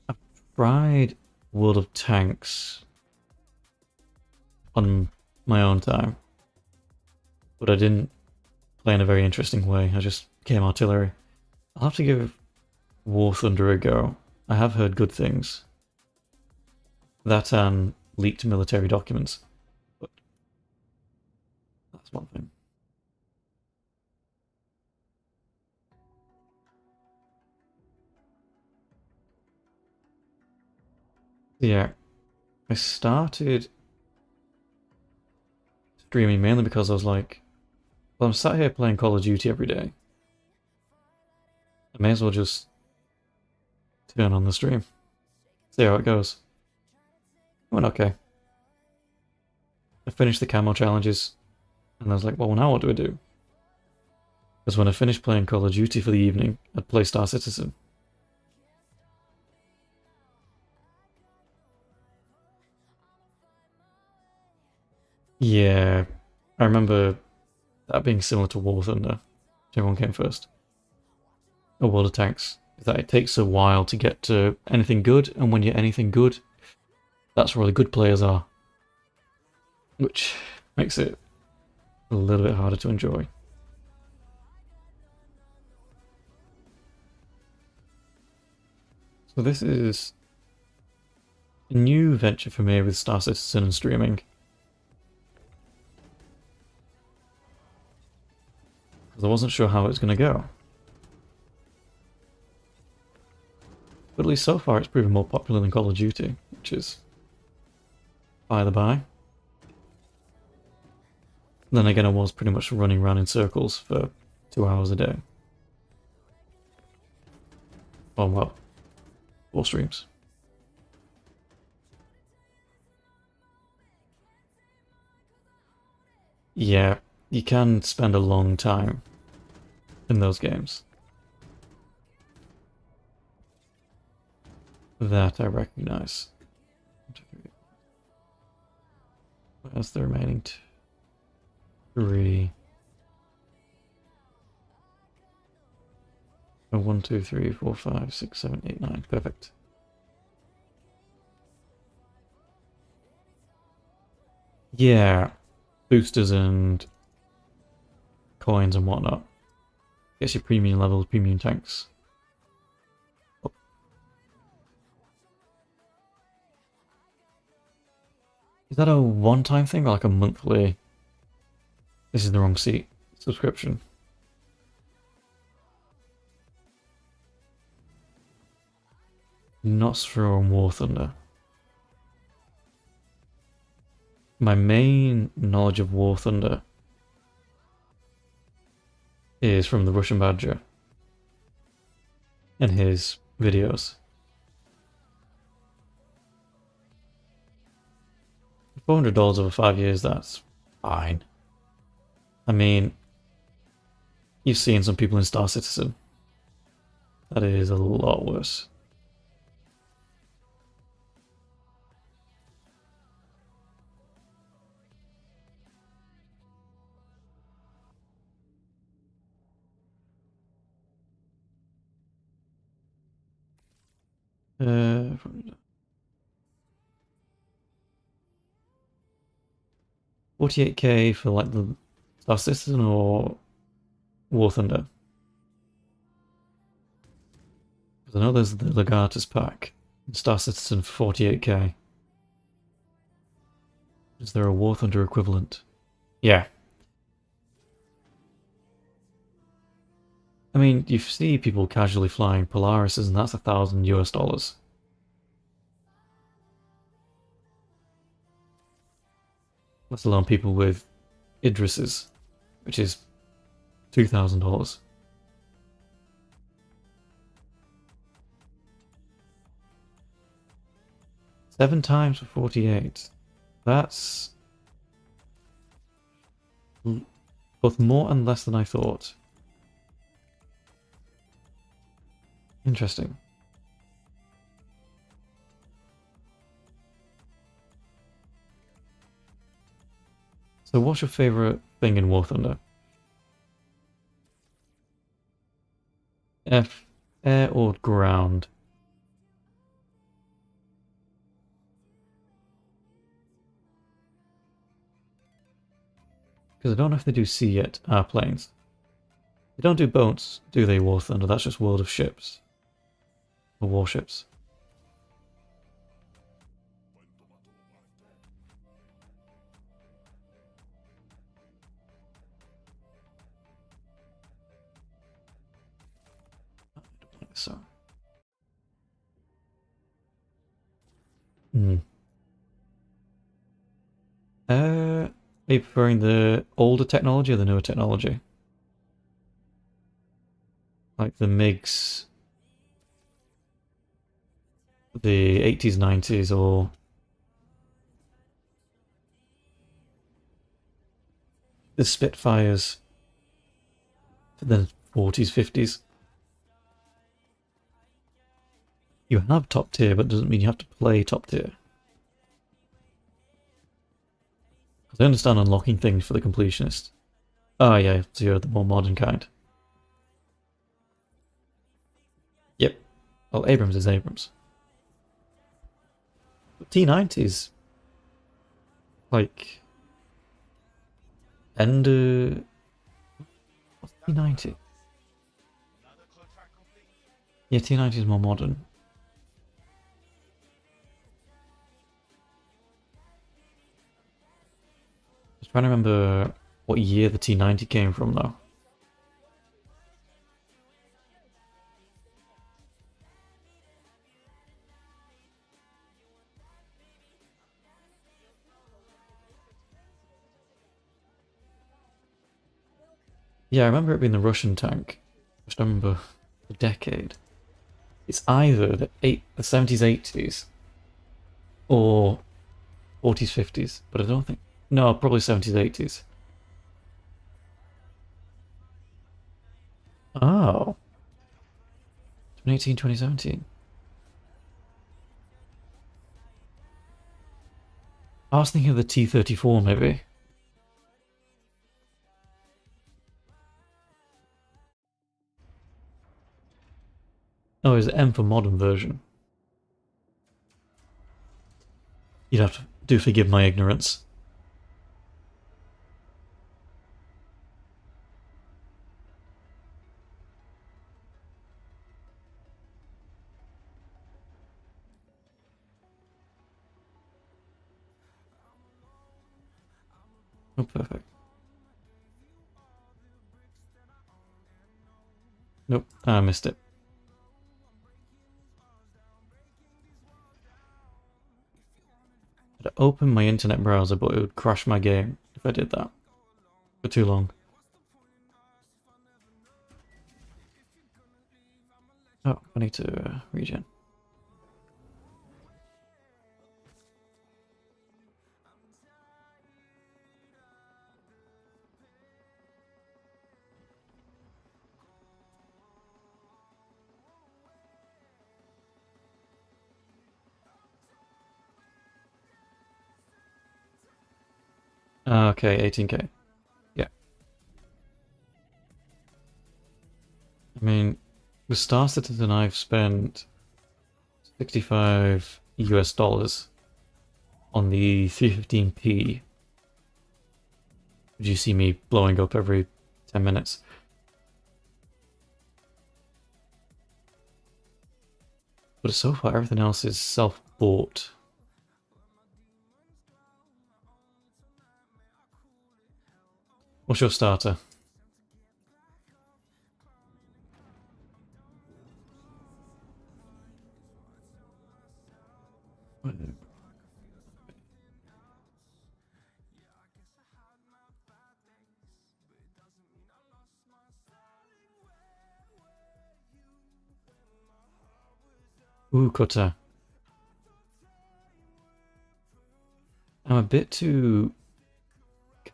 I've tried World of Tanks on my own time, but I didn't play in a very interesting way. I just became artillery. I'll have to give War Thunder a go. I have heard good things. That and leaked military documents, but that's one thing. Yeah, I started streaming mainly because I was like, well, I'm sat here playing Call of Duty every day. I may as well just turn on the stream. See how it goes. It went okay. I finished the camo challenges, and I was like, well, now what do I do? Because when I finished playing Call of Duty for the evening, I'd play Star Citizen. Yeah, I remember that being similar to War Thunder. Everyone came first. A World of Tanks is that it takes a while to get to anything good, and when you're anything good, that's where the good players are. Which makes it a little bit harder to enjoy. So this is a new venture for me with Star Citizen and streaming. Because I wasn't sure how it was going to go. But at least so far it's proven more popular than Call of Duty, which is by the by. Then again, I was pretty much running around in circles for 2 hours a day. Oh well, 4 streams. Yeah, you can spend a long time in those games. That I recognize. Where's the remaining 3? Oh, 1, 2, 3, 4, 5, 6, 7, 8, 9. Perfect. Yeah, boosters and coins and whatnot. Gets your premium levels, premium tanks. Oh. Is that a one-time thing or like a monthly? This is the wrong seat. Subscription. Nostro and War Thunder. My main knowledge of War Thunder is from the Russian Badger and his videos. $400 over 5 years, that's fine. I mean, you've seen some people in Star Citizen. That is a lot worse. Uh, 48k for like the Star Citizen or War Thunder? Because I know there's the Legatus pack. Star Citizen for 48k. Is there a War Thunder equivalent? Yeah. I mean, you see people casually flying Polarises, and that's $1,000 US. Let alone people with Idrises, which is $2,000. Seven times for 48. That's both more and less than I thought. Interesting. So what's your favourite thing in War Thunder? Air or ground? Because I don't know if they do sea yet, planes. They don't do boats, do they, War Thunder? That's just World of Ships. Or warships. I don't think so. Are you preferring the older technology or the newer technology? Like the MiGs, the 80s, 90s, or the Spitfires for the 40s, 50s? You have top tier, but it doesn't mean you have to play top tier. Because I understand unlocking things for the completionist. Oh yeah, so you're the more modern kind. Yep. Well, Abrams is Abrams. But T90's like end what's T90? Another contract complete. Yeah, T90 is more modern. was trying to remember what year the T90 came from, though. Yeah, I remember it being the Russian tank. I just don't remember the decade. It's either the 70s, 80s, or 40s, 50s, but I don't think... No, probably 70s, 80s. Oh. 2018, 2017. I was thinking of the T-34, maybe. Oh, it's the M for modern version. You'd have to do forgive my ignorance. Oh, perfect. Nope, I missed it. I'd open my internet browser, but it would crash my game if I did that for too long. Oh, I need to regen. Okay, 18k. Yeah. I mean, with Star Citizen, I've spent 65 US dollars on the 315p. Would you see me blowing up every 10 minutes? But so far, everything else is self-bought. What's your starter? Ooh, cutter. I'm a bit too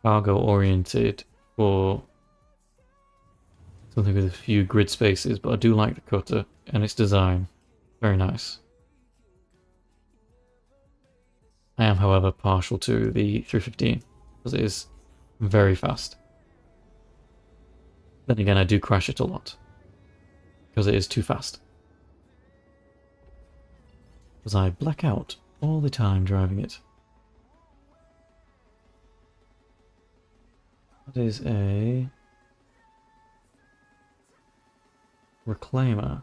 cargo oriented for something with a few grid spaces, but I do like the cutter and its design. Very nice. I am, however, partial to the 315 because it is very fast. Then again, I do crash it a lot because it is too fast. Because I black out all the time driving it. That is a reclaimer.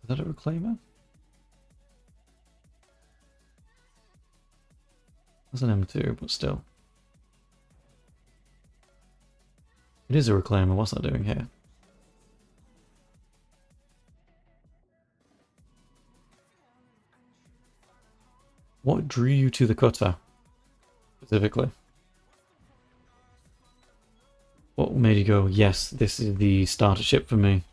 Is that a reclaimer? That's an M2, but still. It is a reclaimer. What's that doing here? What drew you to the cutter, specifically? What made you go, yes, this is the starter ship for me?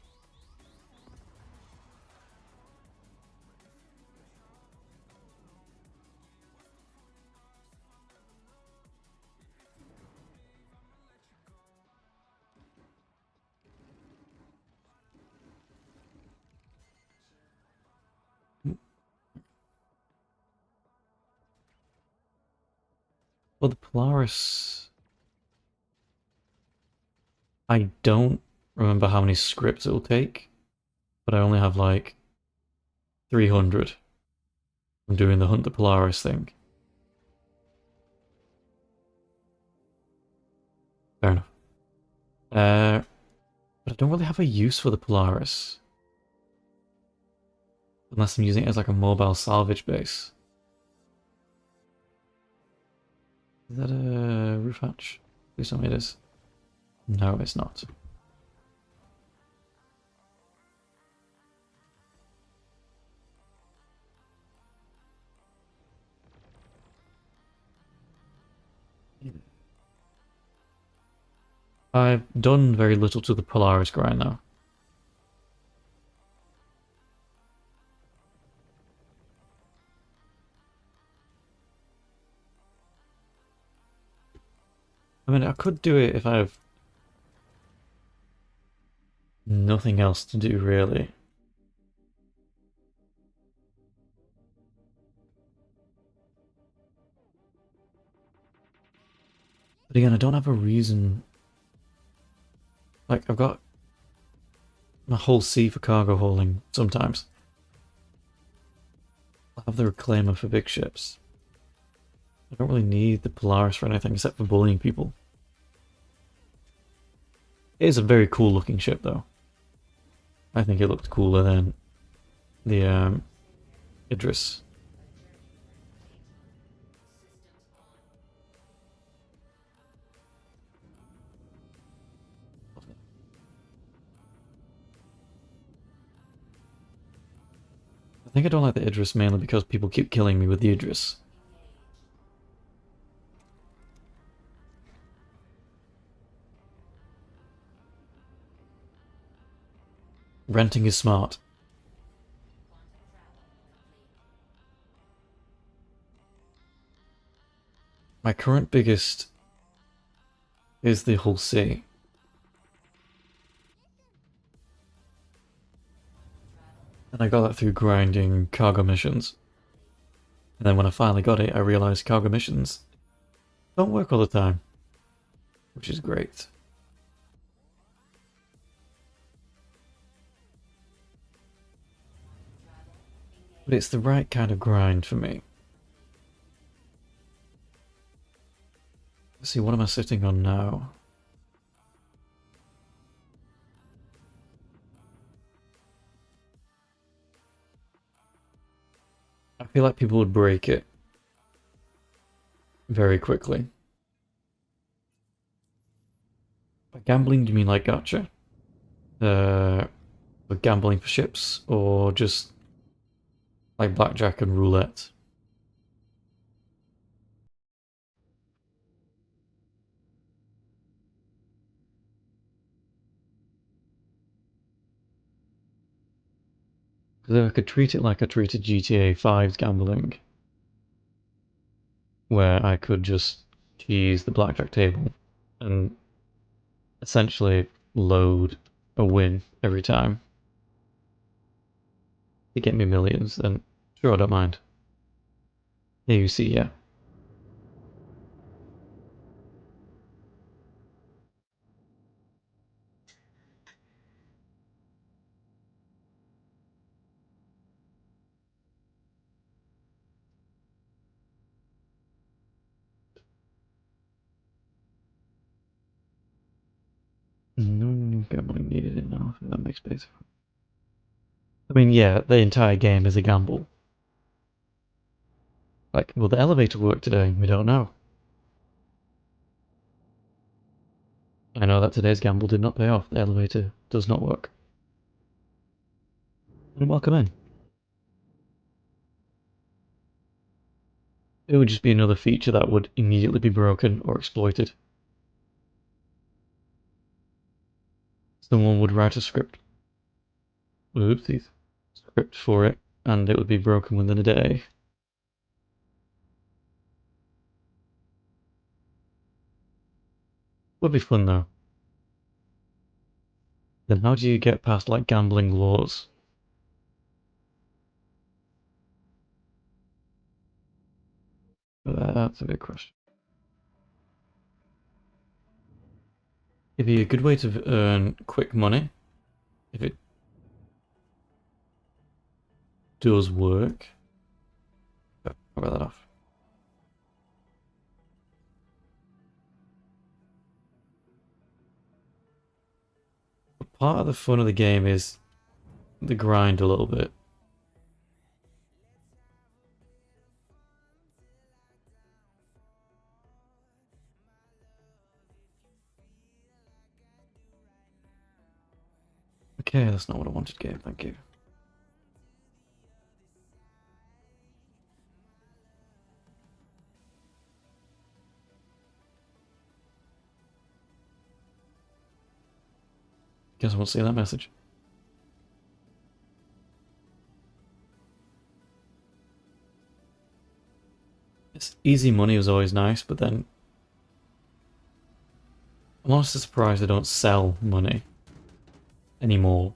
Well, the Polaris... I don't remember how many scripts it will take, but I only have like 300 from doing the Hunt the Polaris thing. Fair enough. But I don't really have a use for the Polaris. Unless I'm using it as like a mobile salvage base. Is that a roof hatch? Please tell me it is. No, it's not. I've done very little to the Polaris grind now. I mean, I could do it if I have nothing else to do, really. But again, I don't have a reason. Like, I've got a whole sea for cargo hauling sometimes. I have the Reclaimer for big ships. I don't really need the Polaris for anything except for bullying people. It is a very cool looking ship, though. I think it looked cooler than the Idris. I think I don't like the Idris mainly because people keep killing me with the Idris. Renting is smart. My current biggest is the Hull C. And I got that through grinding cargo missions. And then when I finally got it, I realized cargo missions don't work all the time. Which is great. But it's the right kind of grind for me. Let's see, what am I sitting on now? I feel like people would break it very quickly. By gambling, do you mean like gacha? For gambling for ships, or just like blackjack and roulette? Because if I could treat it like I treated GTA 5's gambling, where I could just cheese the blackjack table and essentially load a win every time to get me millions, then sure, I don't mind. Here you see, yeah. No gambling needed in now, if that makes space. I mean, yeah, the entire game is a gamble. Like, will the elevator work today? We don't know. I know that today's gamble did not pay off. The elevator does not work. And welcome in. It would just be another feature that would immediately be broken or exploited. Someone would write a script. Oopsies. Script for it, and it would be broken within a day. Would be fun though. Then how do you get past like gambling laws? That's a good question. It'd be a good way to earn quick money if it does work. But I'll get that off. But part of the fun of the game is the grind a little bit. Okay, that's not what I wanted, Gabe. Thank you. Guess I won't see that message. It's easy money was always nice, but then I'm honestly surprised they don't sell money anymore.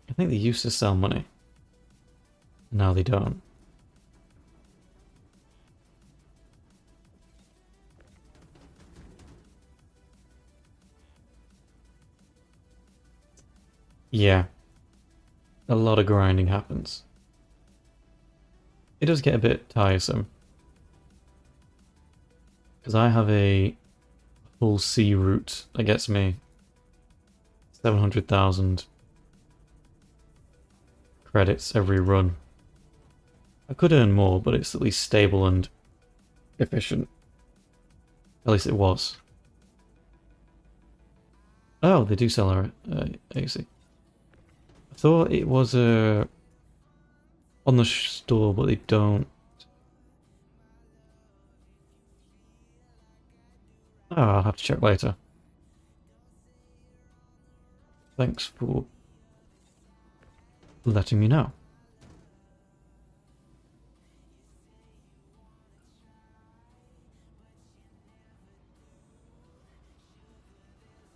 I think they used to sell money. Now they don't. Yeah. A lot of grinding happens. It does get a bit tiresome. Because I have a full C route that gets me 700,000 credits every run. I could earn more, but it's at least stable and efficient. At least it was. Oh, they do sell our AC. I thought it was on the store, but they don't. Oh, I'll have to check later. Thanks for letting me know.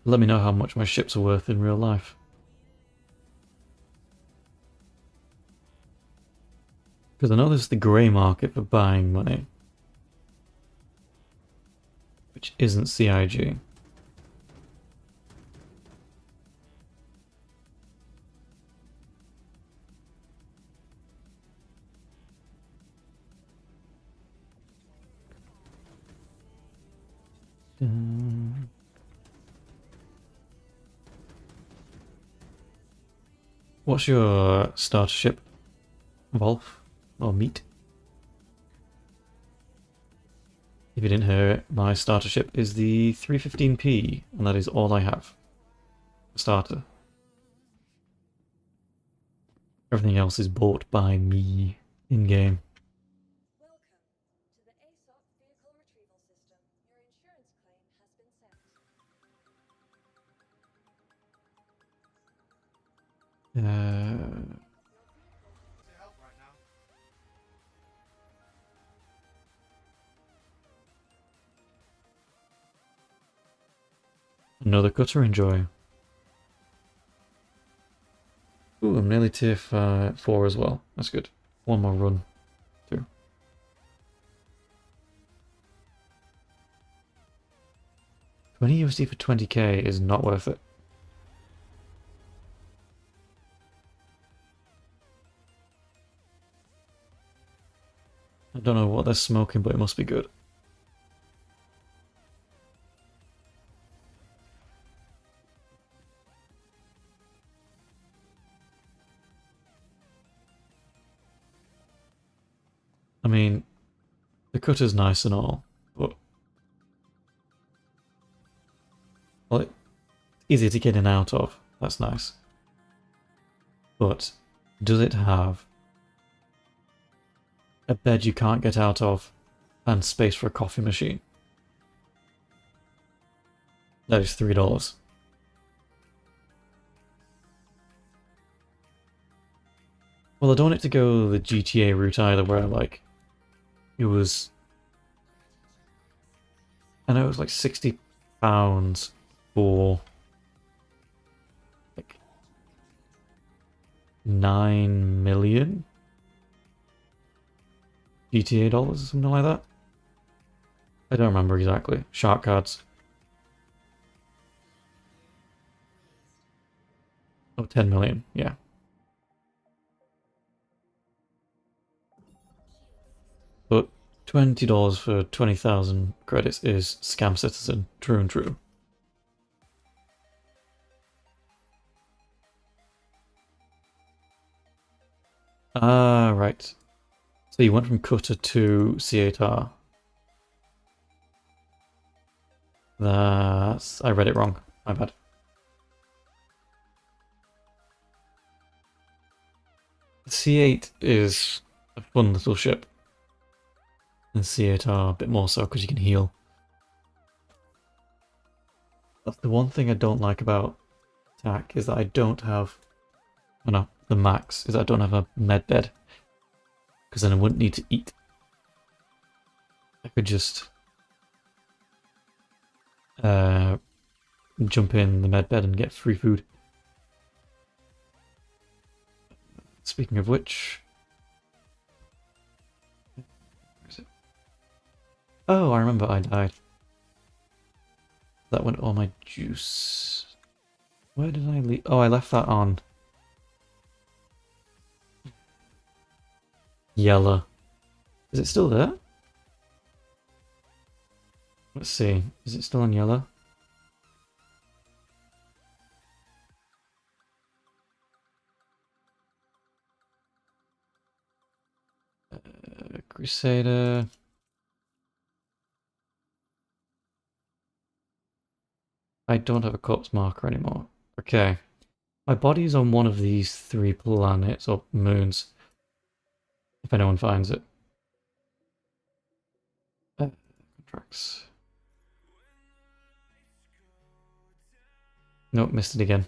Let me know how much my ships are worth in real life. Because I know there's the grey market for buying money, which isn't CIG. What's your starter ship, Wolf? Or Meat? If you didn't hear it, my starter ship is the 315p, and that is all I have. Starter. Everything else is bought by me in-game. Welcome to the ASOP vehicle retrieval system. Your insurance claim has been sent. To help right now. Another cutter enjoy. Ooh, I'm nearly tier 4 as well. That's good. One more run. 2. 20 USD for 20k is not worth it. I don't know what they're smoking, but it must be good. I mean, the cutter's nice and all, but... well, it's easy to get in and out of. That's nice. But does it have a bed you can't get out of and space for a coffee machine? That is $3. Well, I don't want it to go the GTA route either, where like it was, I know it was like £60 for like 9 million GTA dollars or something like that. I don't remember exactly. Shark cards. Oh, 10 million, yeah. But $20 for 20,000 credits is Scam Citizen, true and true. Ah, right. So you went from Cutter to C8R. That's... I read it wrong. My bad. The C8 is a fun little ship. And C8 are a bit more so because you can heal. That's the one thing I don't like about TAC, is that I don't have... Oh no, the max, is that I don't have a med bed. Because then I wouldn't need to eat. I could just... jump in the med bed and get free food. Speaking of which... Where is it? Oh, I remember I died. That went all my juice. Where did I leave? Oh, I left that on. Yellow. Is it still there? Let's see. Is it still on yellow? Crusader. I don't have a corpse marker anymore. Okay. My body's on one of these 3 planets, or moons. If anyone finds it. Contracts. Nope, missed it again.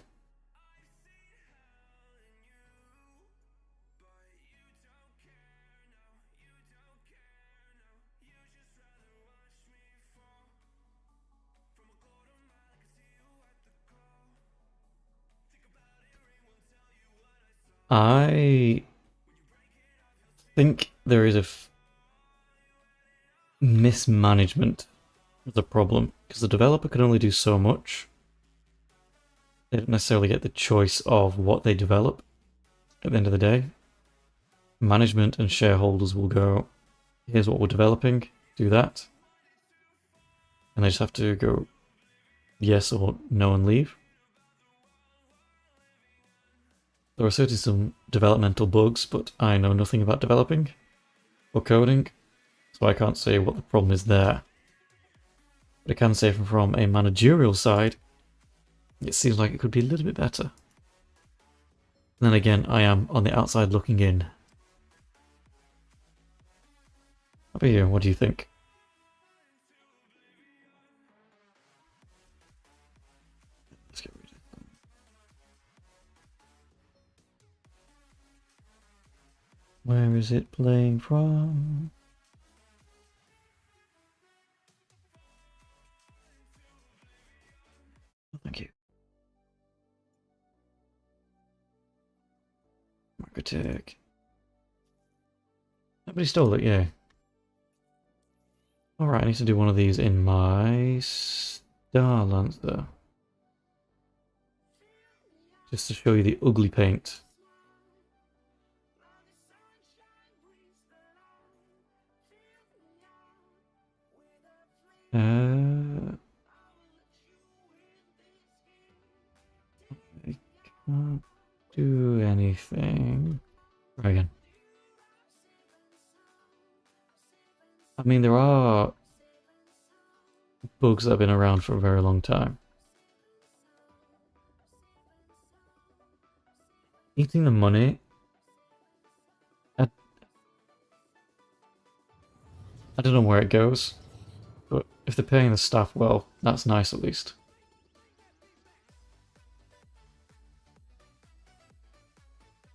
I think there is a mismanagement of the problem, because the developer can only do so much. They don't necessarily get the choice of what they develop at the end of the day. Management and shareholders will go, here's what we're developing, do that. And they just have to go yes or no and leave. There are certainly some developmental bugs, but I know nothing about developing or coding, so I can't say what the problem is there. But I can say from a managerial side, it seems like it could be a little bit better. And then again, I am on the outside looking in. How about you? What do you think? Let's get rid of them. Where is it playing from? Oh, thank you. Microtech. Nobody stole it, yeah. Alright, I need to do one of these in my Star Lancer. Just to show you the ugly paint. I can't do anything. Try again. I mean, there are bugs that have been around for a very long time. Eating the money. I don't know where it goes, but if they're paying the staff well, that's nice at least.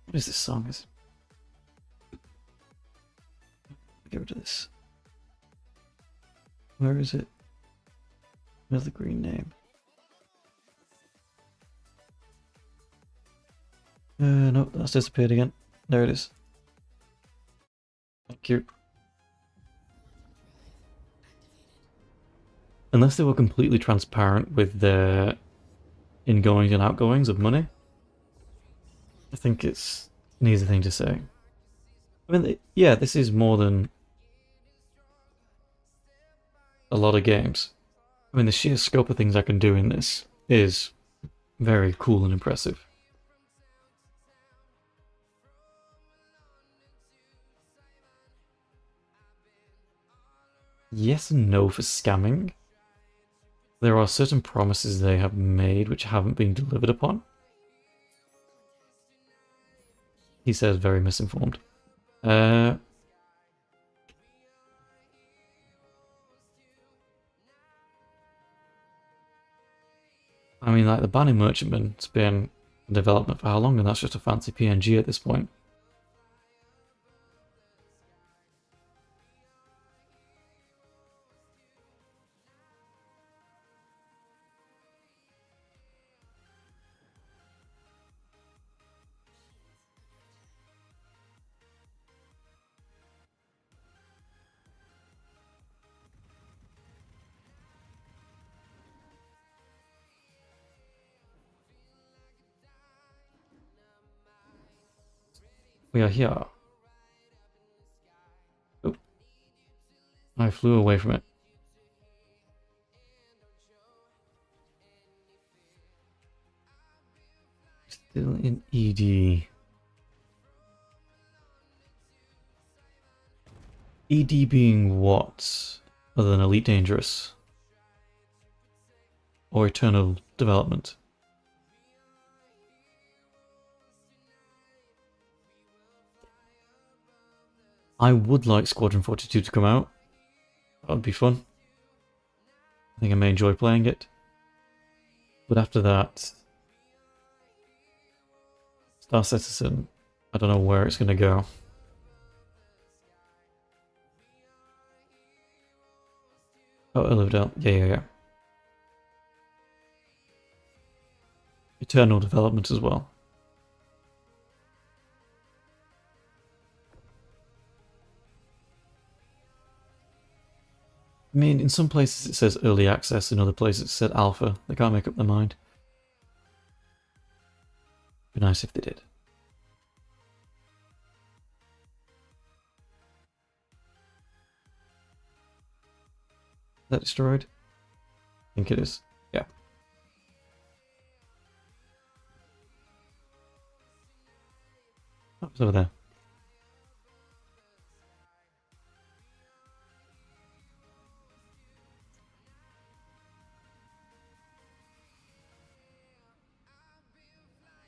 What is this song? Get rid of this. Where is it? Where's the green name? Nope, that's disappeared again. There it is. Thank you. Unless they were completely transparent with their ingoings and outgoings of money, I think it's an easy thing to say. I mean, yeah, this is more than a lot of games. I mean, the sheer scope of things I can do in this is very cool and impressive. Yes and no for scamming. There are certain promises they have made which haven't been delivered upon. He says very misinformed. I mean, like, the Banning Merchantman's been in development for how long, and that's just a fancy PNG at this point. We are here. Oh. I flew away from it. Still in ED. ED being what? Other than Elite Dangerous? Or Eternal Development? I would like Squadron 42 to come out. That would be fun. I think I may enjoy playing it. But after that, Star Citizen, I don't know where it's going to go. Oh, I lived out. Yeah. Eternal Development as well. I mean, in some places it says early access, in other places it said alpha. They can't make up their mind. Be nice if they did. Is that destroyed? I think it is. Yeah. Oh, it's over there.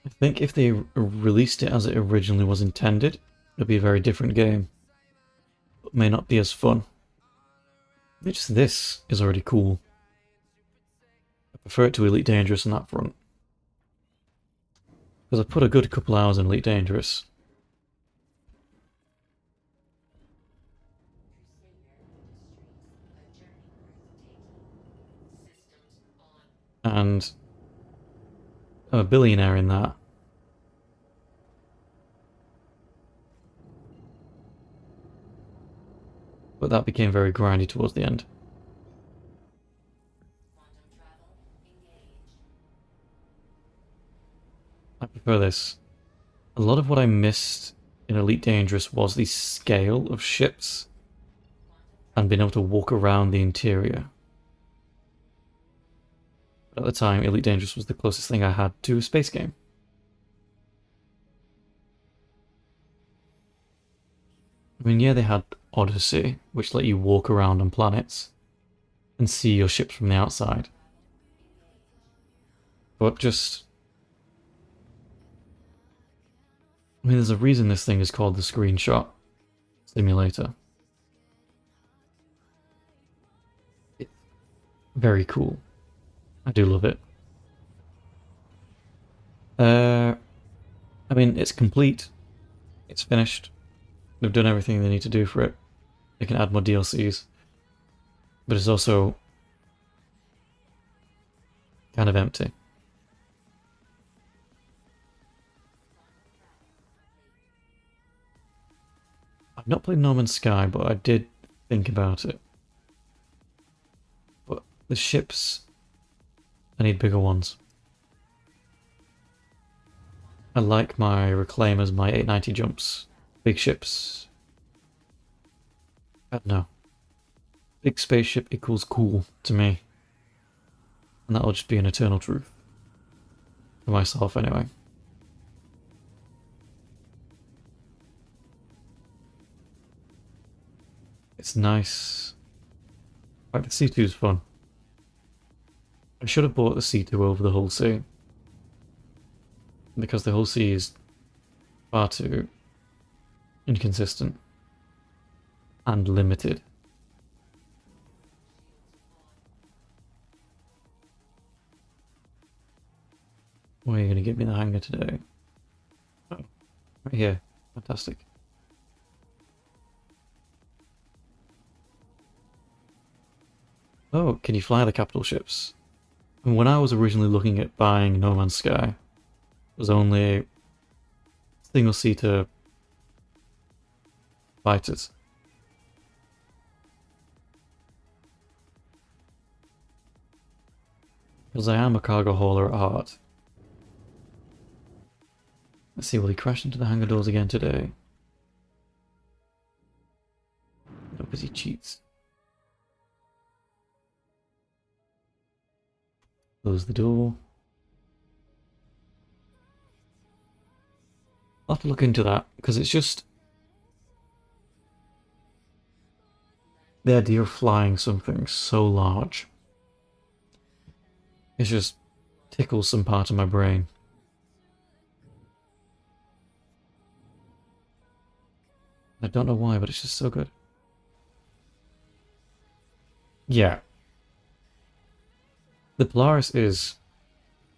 I think if they released it as it originally was intended, it'd be a very different game. But may not be as fun. Just this is already cool. I prefer it to Elite Dangerous on that front. Because I put a good couple hours in Elite Dangerous. And I'm a billionaire in that. But that became very grindy towards the end. I prefer this. A lot of what I missed in Elite Dangerous was the scale of ships and being able to walk around the interior. But at the time, Elite Dangerous was the closest thing I had to a space game. I mean, yeah, they had Odyssey, which let you walk around on planets and see your ships from the outside. But just... I mean, there's a reason this thing is called the Screenshot Simulator. It's very cool. I do love it. I mean, it's complete. It's finished. They've done everything they need to do for it. They can add more DLCs. But it's also kind of empty. I've not played No Man's Sky, but I did think about it. But the ships, I need bigger ones. I like my Reclaimers, my 890 jumps. Big ships. I don't know. Big spaceship equals cool to me. And that'll just be an eternal truth. For myself, anyway. It's nice. Like, the C2 is fun. I should have bought the C2 over the Hull C. Because the Hull C is far too inconsistent and limited. Where are you going to give me the hanger today? Oh, right here. Fantastic. Oh, can you fly the capital ships? And when I was originally looking at buying No Man's Sky, it was only single-seater fighters. Because I am a cargo hauler at heart. Let's see, will he crash into the hangar doors again today? No, because he cheats. Close the door. I'll have to look into that, because it's just the idea of flying something so large. It just tickles some part of my brain. I don't know why, but it's just so good. Yeah. The Polaris is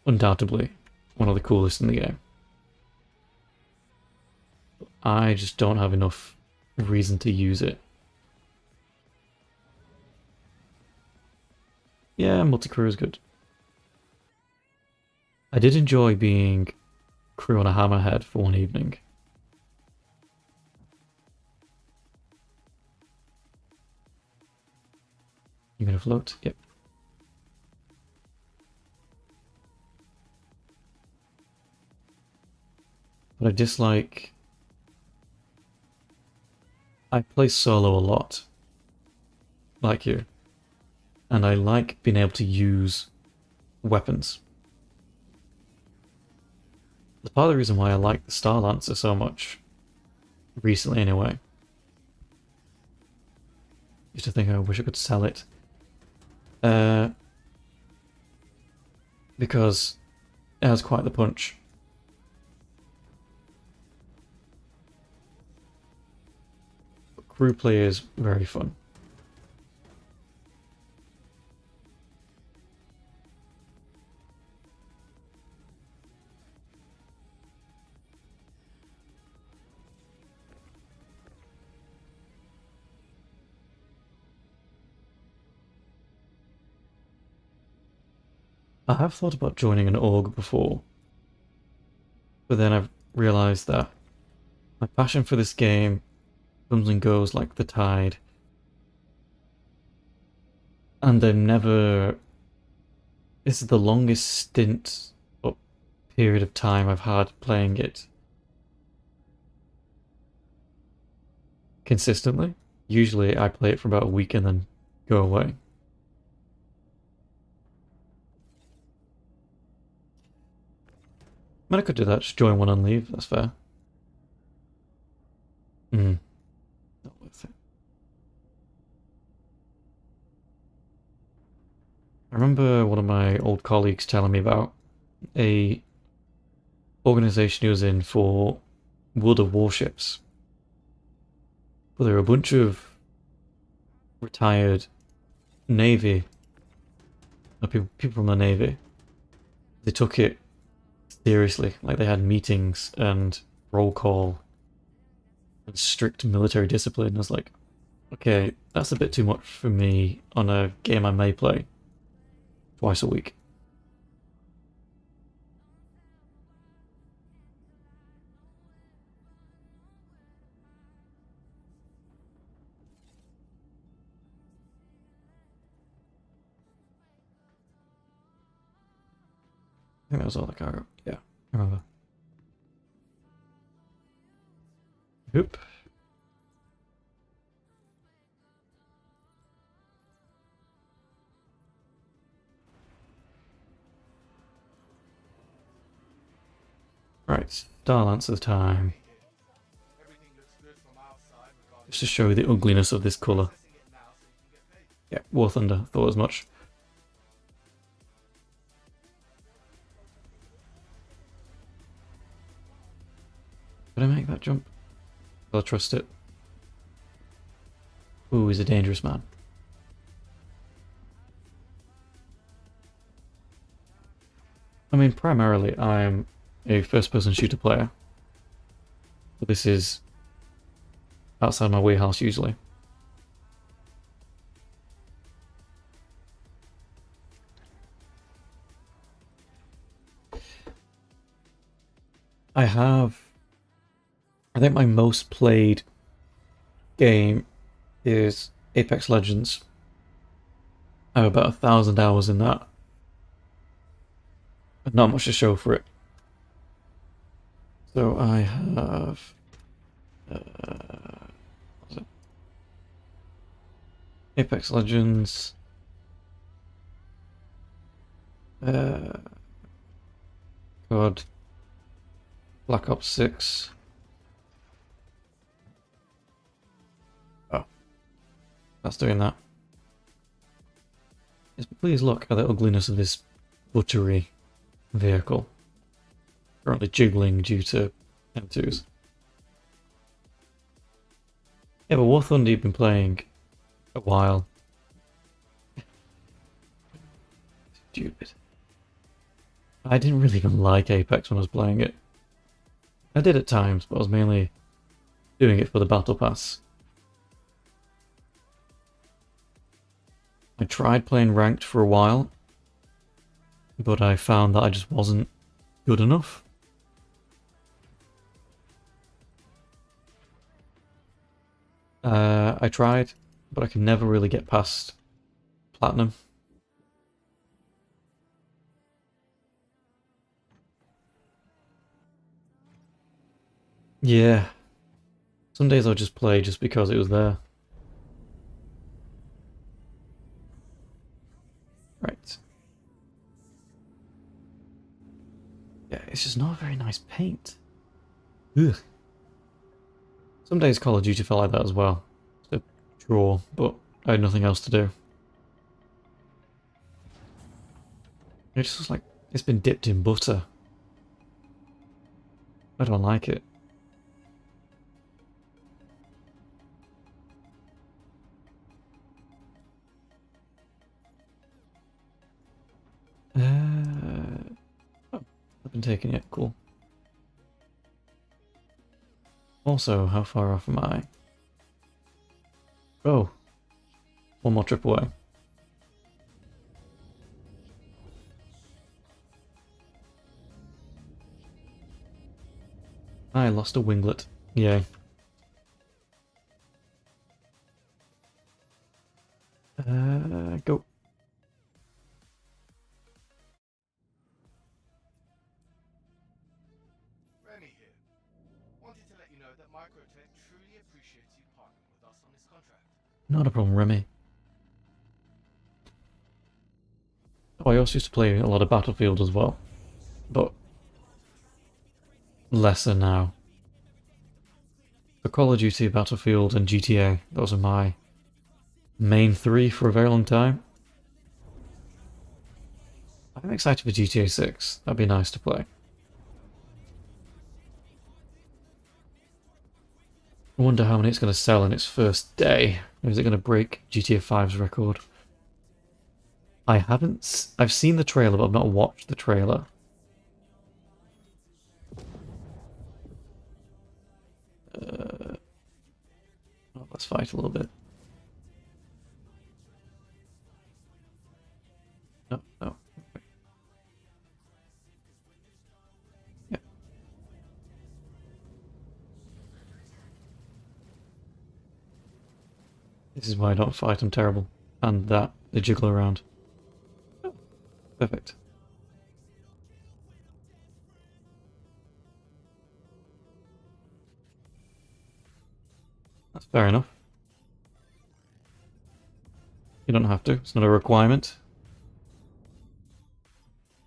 undoubtedly one of the coolest in the game. I just don't have enough reason to use it. Yeah, multi-crew is good. I did enjoy being crew on a hammerhead for one evening. You gonna float? Yep. But I dislike... I play solo a lot, like you, and I like being able to use weapons. That's part of the reason why I like the Star Lancer so much, recently anyway. Used to think I wish I could sell it. Because it has quite the punch. But crew play is very fun. I have thought about joining an org before, but then I've realised that my passion for this game comes and goes like the tide, and I'm never... This is the longest stint or period of time I've had playing it consistently. Usually I play it for about a week and then go away. I mean, I could do that, just join one and leave, that's fair. Not worth it. I remember one of my old colleagues telling me about a organization he was in for World of Warships. But there were a bunch of retired Navy, people from the Navy. They took it seriously, like they had meetings and roll call and strict military discipline. I was like, okay, that's a bit too much for me on a game I may play twice a week. I think that was all the cargo. Yeah, I remember. Oop. Right, Star Lancer time. Everything looks good from outside regarding Just to show you the ugliness of this colour. processing it now so you can get paid. Yeah, War Thunder, thought as much. Could I make that jump? I'll trust it. Ooh, he's a dangerous man. I mean, primarily, I'm a first-person shooter player. But this is outside my wheelhouse usually. I think my most played game is Apex Legends. I have about 1,000 hours in that. But not much to show for it. So I have... what was it? Apex Legends... God... Black Ops 6... Oh. That's doing that. Yes, but please look at the ugliness of this buttery vehicle. Currently jiggling due to M2s. Yeah, but War Thunder you've been playing a while. Stupid. I didn't really even like Apex when I was playing it. I did at times, but I was mainly doing it for the Battle Pass. I tried playing ranked for a while, but I found that I just wasn't good enough. I tried, but I could never really get past Platinum. Yeah. Some days I'll just play just because it was there. Right. Yeah, it's just not a very nice paint. Ugh. Some days Call of Duty felt like that as well. It's a chore, but I had nothing else to do. It just looks like it's been dipped in butter. I don't like it. Oh, I've been taking it. Cool. Also, how far off am I? Oh, one more trip away. I lost a winglet. Yay. Go. Remy here. Wanted to let you know that Microtech truly appreciates you partnering with us on this contract. Not a problem, Remy. Oh, I also used to play a lot of Battlefield as well, but lesser now. For Call of Duty, Battlefield, and GTA, those are my main three for a very long time. I'm excited for GTA 6. That'd be nice to play. I wonder how many it's going to sell in its first day. Or is it going to break GTA 5's record? I've seen the trailer, but I've not watched the trailer. Oh, let's fight a little bit. No, no. Okay. Yeah. This is why I don't fight, I'm terrible. And that, they jiggle around. Oh, perfect. That's fair enough. You don't have to, it's not a requirement.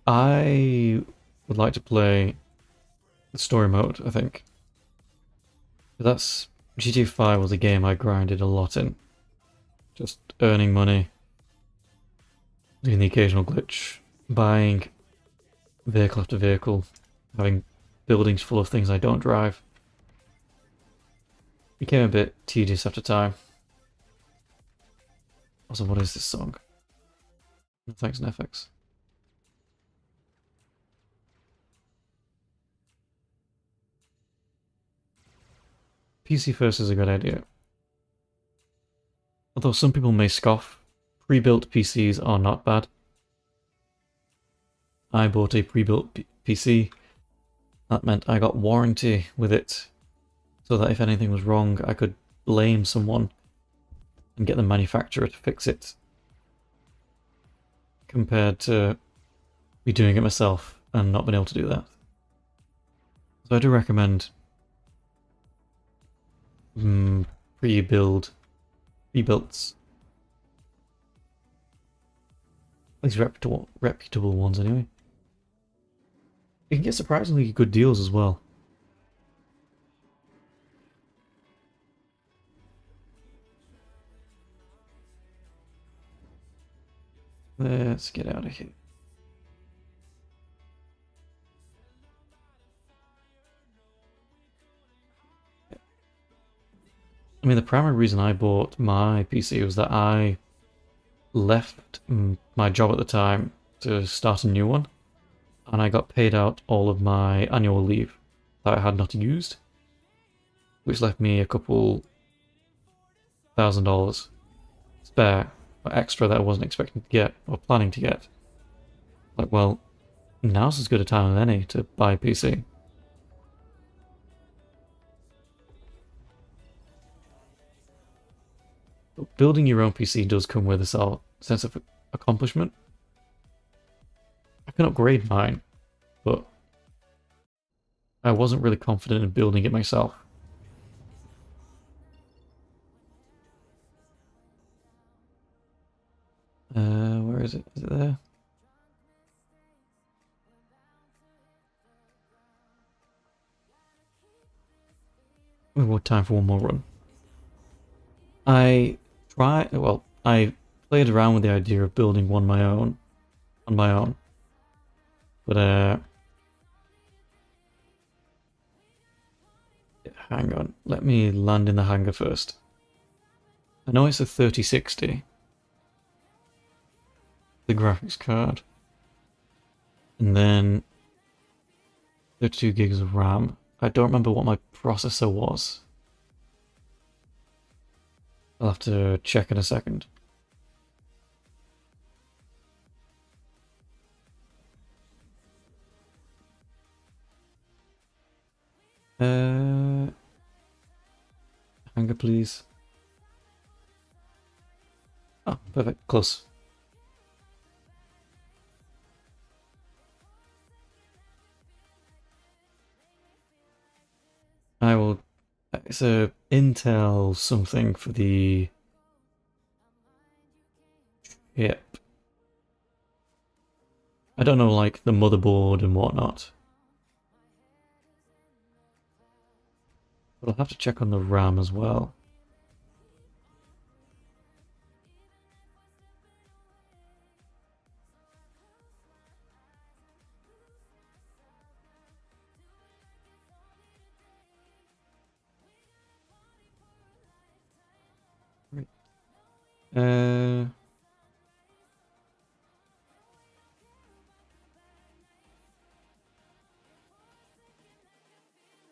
I would like to play the story mode, I think. That's GTA 5 was a game I grinded a lot in. Just earning money, doing the occasional glitch, buying vehicle after vehicle, having buildings full of things I don't drive. became a bit tedious after time. Also, what is this song? No thanks, Netflix. PC first is a good idea. Although some people may scoff, pre-built PCs are not bad. I bought a pre-built PC. That meant I got warranty with it, so that if anything was wrong, I could blame someone and get the manufacturer to fix it, compared to me doing it myself and not being able to do that. So I do recommend pre-builts. At least reputable ones anyway. You can get surprisingly good deals as well. Let's get out of here. I mean, the primary reason I bought my PC was that I left my job at the time to start a new one, and I got paid out all of my annual leave that I had not used, which left me a couple $1,000 spare, or extra that I wasn't expecting to get or planning to get. Like, well, now's as good a time as any to buy a PC. But building your own PC does come with a sense of accomplishment. I can upgrade mine, but I wasn't really confident in building it myself. Where is it? Is it there? We've got time for one more run. I played around with the idea of building one on my own. But hang on, let me land in the hangar first. I know it's a 3060, the graphics card, and then 32 gigs of RAM. I don't remember what my processor was. I'll have to check in a second. Hangar, please. Oh, perfect. Close. I will... It's a Intel something for the chip. I don't know, like, the motherboard and whatnot. But I'll have to check on the RAM as well. Right.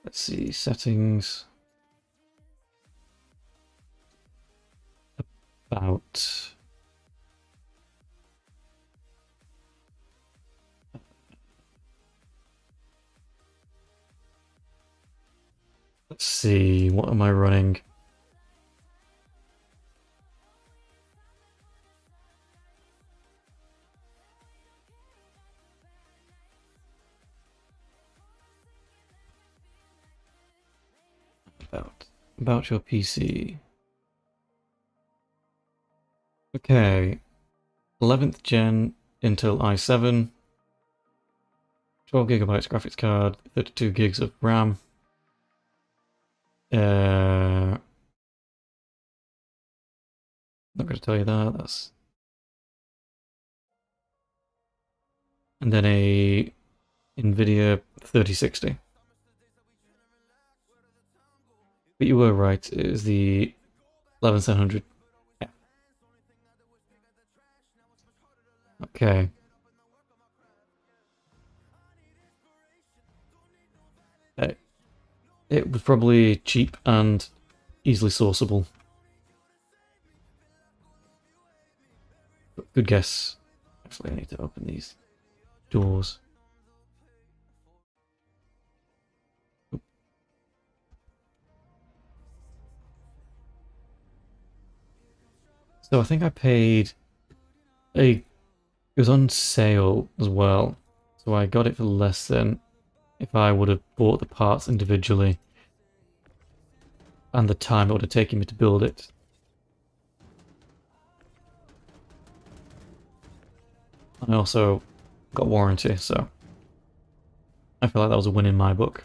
Let's see, settings. About... Let's see, what am I running? About your PC. Okay, 11th gen Intel i7, 12 gigabytes graphics card, 32 gigs of RAM. Not going to tell you that. That's... And then a NVIDIA 3060. But you were right, it is the 11700. Yeah. Okay. Uh, It was probably cheap and easily sourceable. Good guess. Actually, I need to open these doors. So I think I paid it was on sale as well. So I got it for less than if I would have bought the parts individually and the time it would have taken me to build it. I also got warranty, so I feel like that was a win in my book.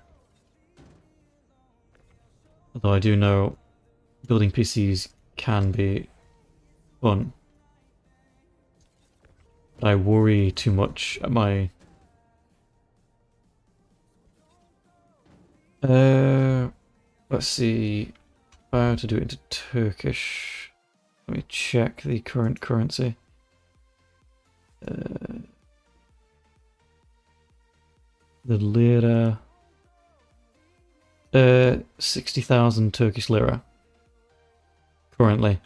Although I do know building PCs can be fun. But I worry too much at my... let's see. If I were to do it into Turkish... Let me check the current currency. The lira... 60,000 Turkish lira. Currently.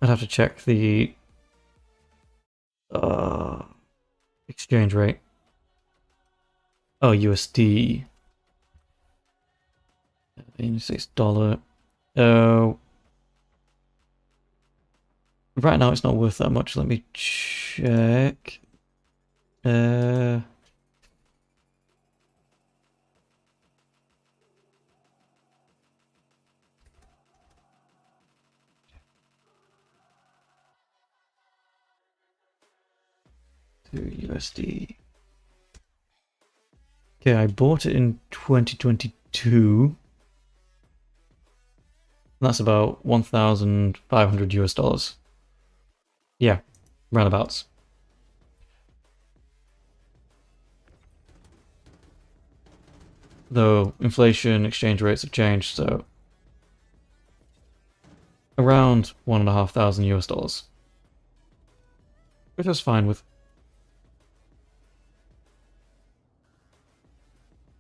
I'd have to check the exchange rate. Oh, USD. United States dollar. Oh. Right now it's not worth that much. Let me check. To USD. Okay, I bought it in 2022. That's about 1,500 US dollars. Yeah, roundabouts. Though inflation, exchange rates have changed, so around 1,500 US dollars. Which I was fine with.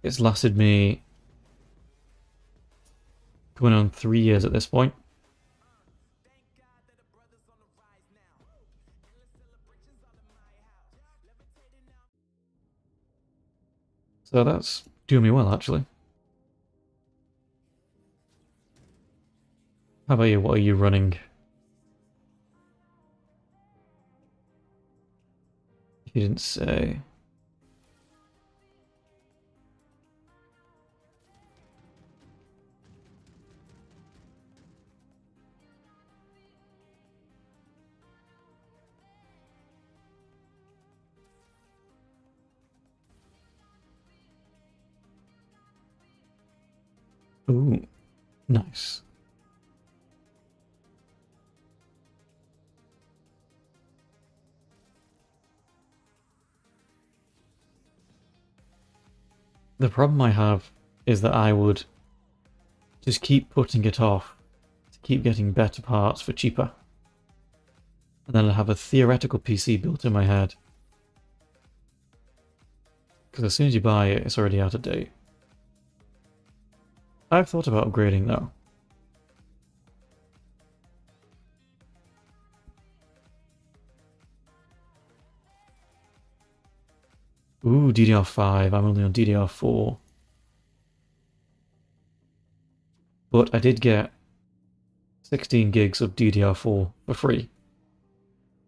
It's lasted me going on 3 years at this point. So that's doing me well, actually. How about you? What are you running? You didn't say. Ooh, nice. The problem I have is that I would just keep putting it off to keep getting better parts for cheaper. And then I'd have a theoretical PC built in my head. Because as soon as you buy it, it's already out of date. I've thought about upgrading though. Ooh, DDR5. I'm only on DDR4. But I did get 16 gigs of DDR4 for free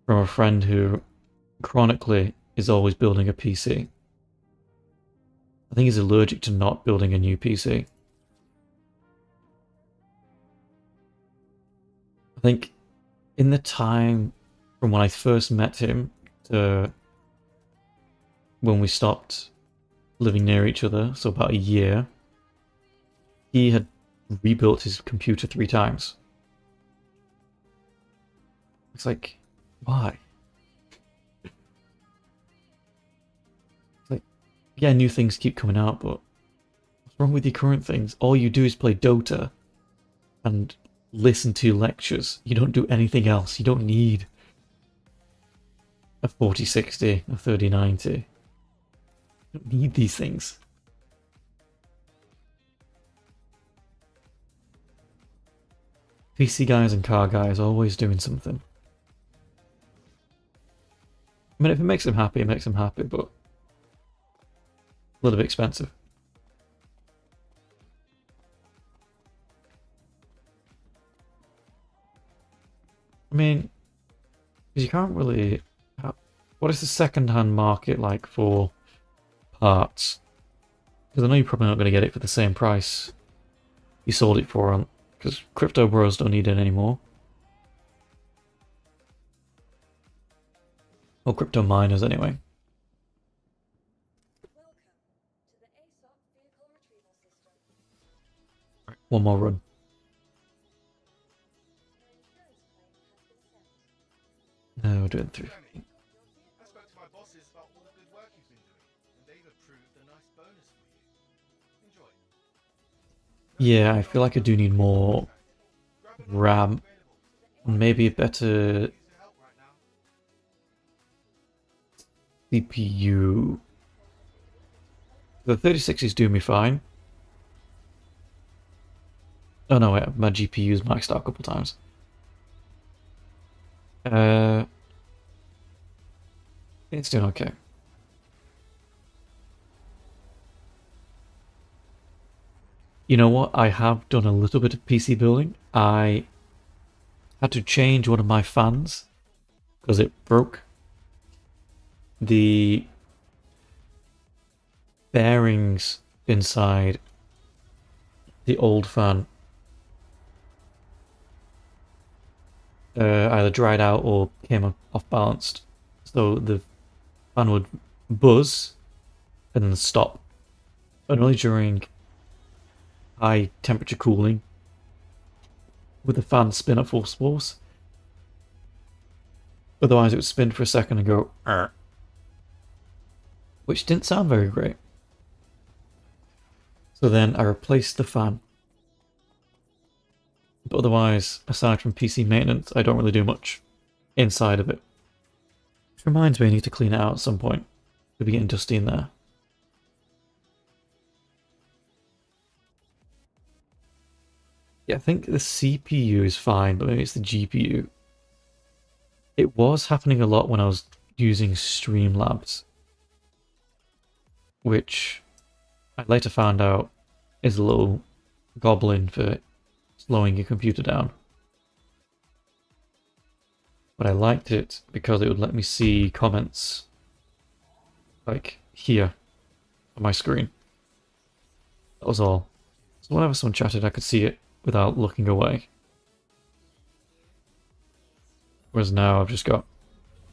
from a friend who chronically is always building a PC. I think he's allergic to not building a new PC. I think in the time from when I first met him to when we stopped living near each other, so about a year, he had rebuilt his computer 3 times. It's like, why? It's like, yeah, new things keep coming out, but What's wrong with your current things? All you do is play Dota and listen to lectures. You don't do anything else. You don't need a 4060, a 3090. You don't need these things. PC guys and car guys always doing something. I mean, if it makes them happy, it makes them happy, but a little bit expensive. I mean, because you can't really... What is the second-hand market like for parts? Because I know you're probably not going to get it for the same price you sold it for, because crypto bros don't need it anymore. Or crypto miners, anyway. Welcome to the ASOP vehicle retrieval system. Right, one more run. Your insurance claim has been sent. No, we're doing 3. Danny, I spoke to my bosses about all the good work you've been doing, and they've approved a nice bonus for you. Enjoy. Yeah, I feel like I do need more Grab a RAM. And maybe a better Needs your help right now. CPU. The 3060 is doing me fine. Oh no, wait, my GPU's maxed out a couple times. It's doing okay. You know what? I have done a little bit of PC building. I had to change one of my fans because it broke. The bearings inside the old fan either dried out or came off balanced. So the fan would buzz and then stop. And only during high temperature cooling with the fan spin at full force. Otherwise it would spin for a second and go "Arr," which didn't sound very great. So then I replaced the fan. But otherwise, aside from PC maintenance, I don't really do much inside of it. Which reminds me I need to clean it out at some point. It'll be getting dusty in there. Yeah, I think the CPU is fine, but maybe it's the GPU. It was happening a lot when I was using Streamlabs, which I later found out is a little goblin for slowing your computer down. But I liked it because it would let me see comments like here on my screen. That was all. So whenever someone chatted, I could see it without looking away. Whereas now I've just got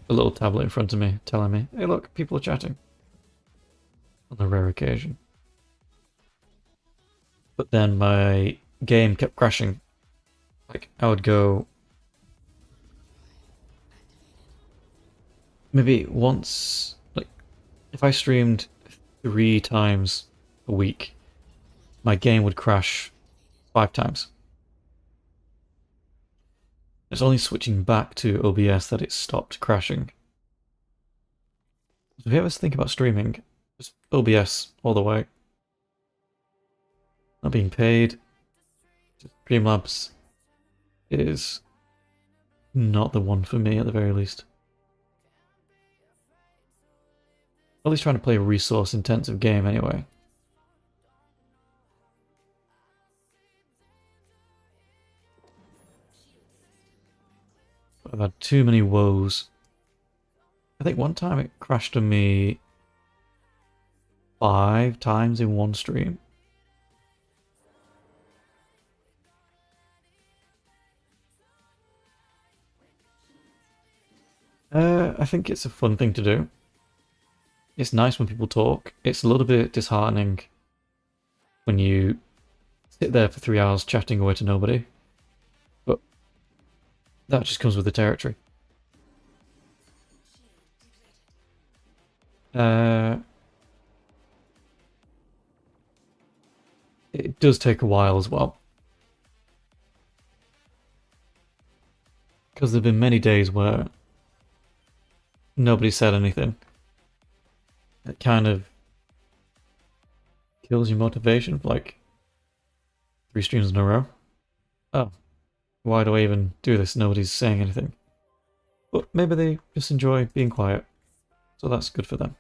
a little tablet in front of me telling me, hey look, people are chatting. On a rare occasion. But then my game kept crashing. Like, I would go maybe once, like, if I streamed 3 times a week, my game would crash 5 times. It's only switching back to OBS that it stopped crashing. So if you ever think about streaming, just OBS all the way. Not being paid. Streamlabs is not the one for me at the very least. At least trying to play a resource intensive game anyway. I've had too many woes. I think one time it crashed on me 5 times in one stream. I think it's a fun thing to do. It's nice when people talk. It's a little bit disheartening when you sit there for 3 hours chatting away to nobody. But that just comes with the territory. does take a while as well. Because there have been many days where nobody said anything. It kind of kills your motivation for like 3 streams in a row. Oh, why do I even do this? Nobody's saying anything. But maybe they just enjoy being quiet. So that's good for them.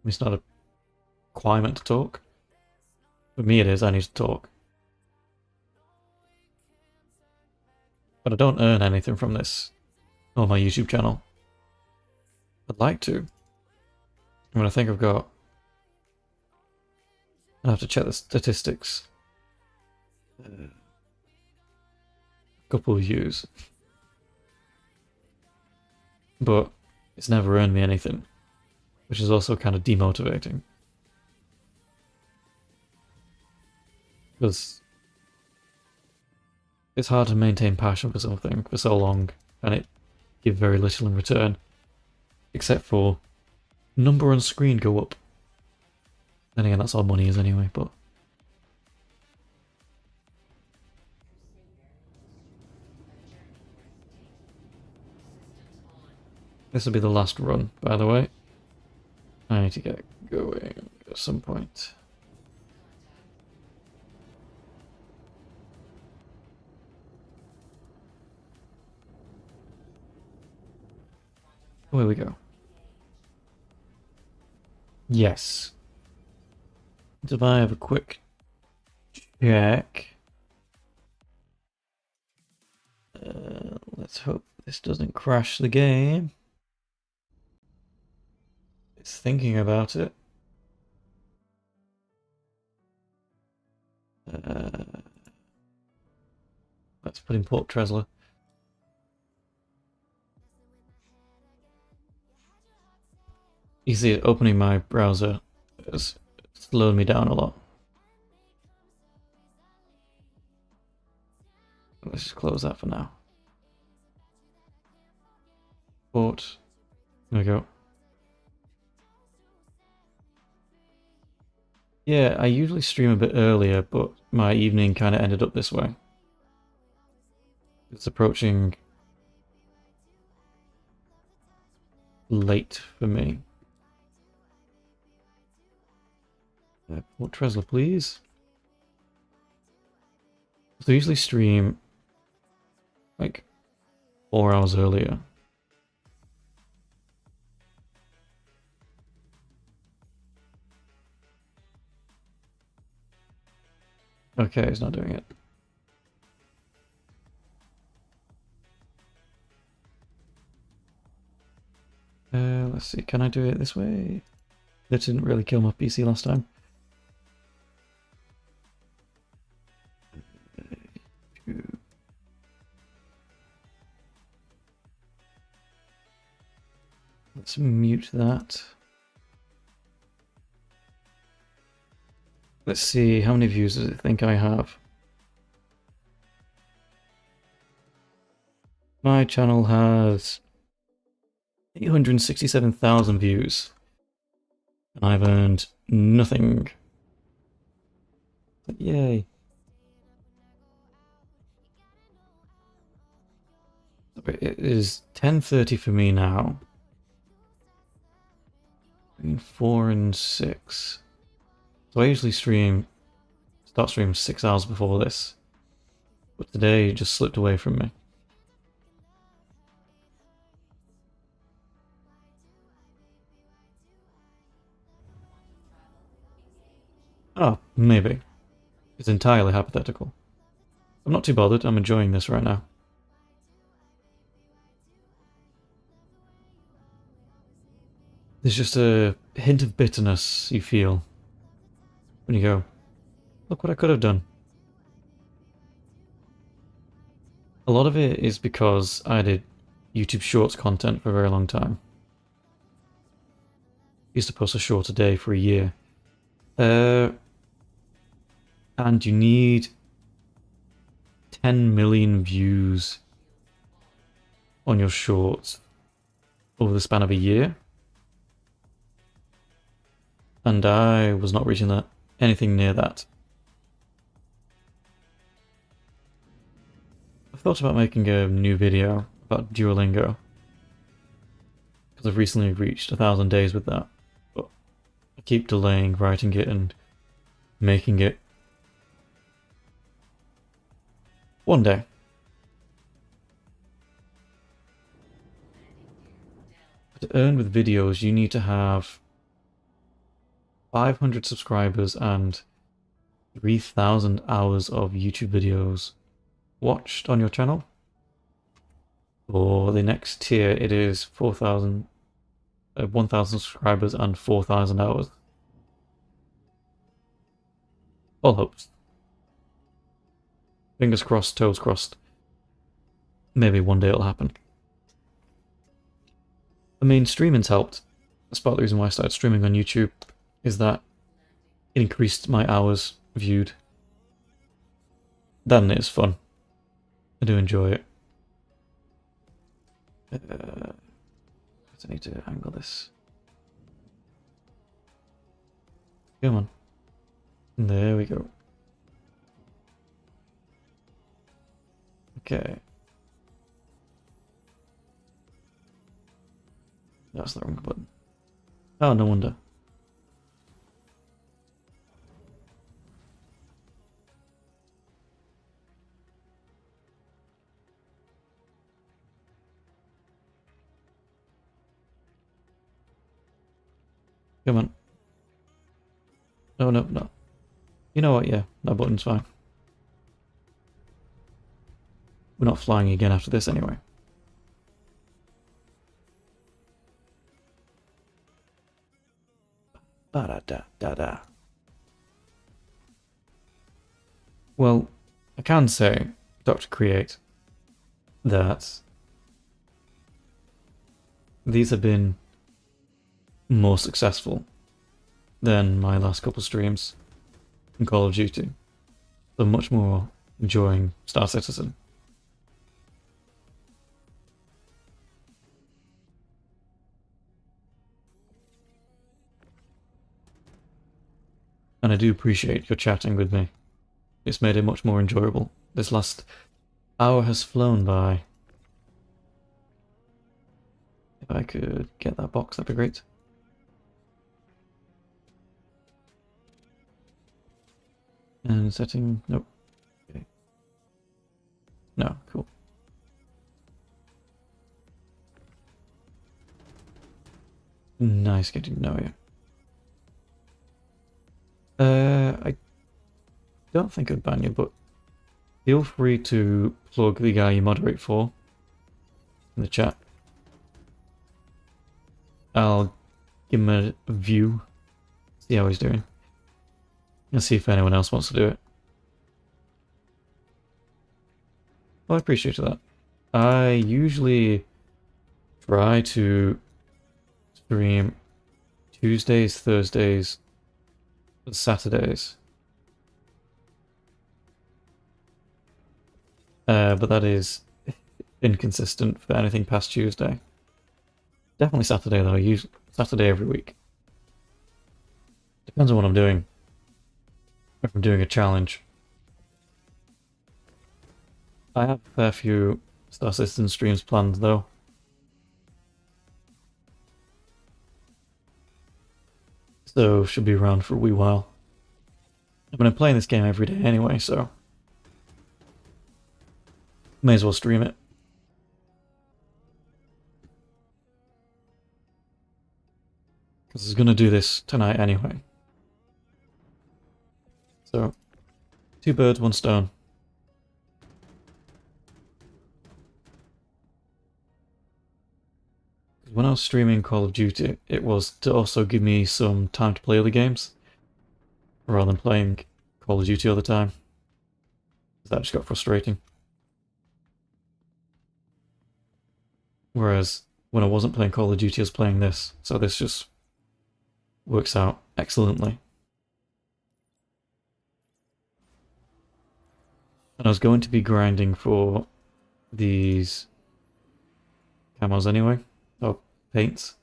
It's not a requirement to talk. For me it is, I need to talk. But I don't earn anything from this on my YouTube channel. I'd like to. I mean, I think I've got... I have to check the statistics. A couple of views. But it's never earned me anything. Which is also kind of demotivating. Because it's hard to maintain passion for something for so long and it give very little in return. Except for number on screen go up. Then again, that's all money is anyway, but... This will be the last run, by the way. I need to get going at some point. Here we go. Yes. If I have a quick check. Let's hope this doesn't crash the game. It's thinking about it. Let's put in Port Tresla. You see it opening my browser has slowed me down a lot. Let's just close that for now. Port. There we go. Yeah, I usually stream a bit earlier, but my evening kind of ended up this way. It's approaching late for me. Port Tresla, please. So I usually stream like 4 hours earlier. Okay, it's not doing it. Let's see, can I do it this way? That didn't really kill my PC last time. Let's mute that. Let's see, how many views does it think I have? My channel has 867,000 views. And I've earned nothing. Yay. It is 10:30 for me now. Between 4 and 6. So I usually start streaming 6 hours before this. But today it just slipped away from me. Oh, maybe. It's entirely hypothetical. I'm not too bothered, I'm enjoying this right now. There's just a hint of bitterness you feel when you go, look what I could have done. A lot of it is because I did YouTube Shorts content for a very long time. I used to post a short a day for a year. And you need 10 million views on your shorts over the span of a year. and I was not reaching that anything near that. I thought about making a new video about Duolingo, because I've recently reached 1,000 days with that, but I keep delaying writing it and making it. One day. But to earn with videos, you need to have 500 subscribers and 3,000 hours of YouTube videos watched on your channel. For the next tier, it is 1,000 subscribers and 4,000 hours. All hopes. Fingers crossed, toes crossed. Maybe one day it'll happen. I mean, streaming's helped. That's part of the reason why I started streaming on YouTube, is that it increased my hours viewed. That and it is fun. I do enjoy it. I need to angle this. Come on. There we go. Okay. That's the wrong button. Oh, no wonder. Come on. No, no, no. You know what, yeah, that button's fine. We're not flying again after this anyway. Ba-da-da-da-da. Well, I can say, Dr. Create, that these have been more successful than my last couple streams in Call of Duty. I'm much more enjoying Star Citizen. And I do appreciate your chatting with me. It's made it much more enjoyable. This last hour has flown by. If I could get that box, that'd be great. And setting, nope. Okay. No, cool. Nice getting to know you. I don't think I'd ban you, but feel free to plug the guy you moderate for in the chat. I'll give him a view, see how he's doing, and see if anyone else wants to do it. Well, I appreciate that. I usually try to stream Tuesdays, Thursdays, and Saturdays. But that is inconsistent for anything past Tuesday. Definitely Saturday though, I use Saturday every week. Depends on what I'm doing. If I'm doing a challenge. I have a fair few Star Citizen streams planned though. So should be around for a wee while. I mean, I'm playing this game every day anyway, so may as well stream it. Because I was going to do this tonight anyway. So, 2 birds, 1 stone. When I was streaming Call of Duty, it was to also give me some time to play other games, rather than playing Call of Duty all the time. That just got frustrating. Whereas, when I wasn't playing Call of Duty, I was playing this, so this just works out excellently. And I was going to be grinding for these camos anyway. Oh, paints.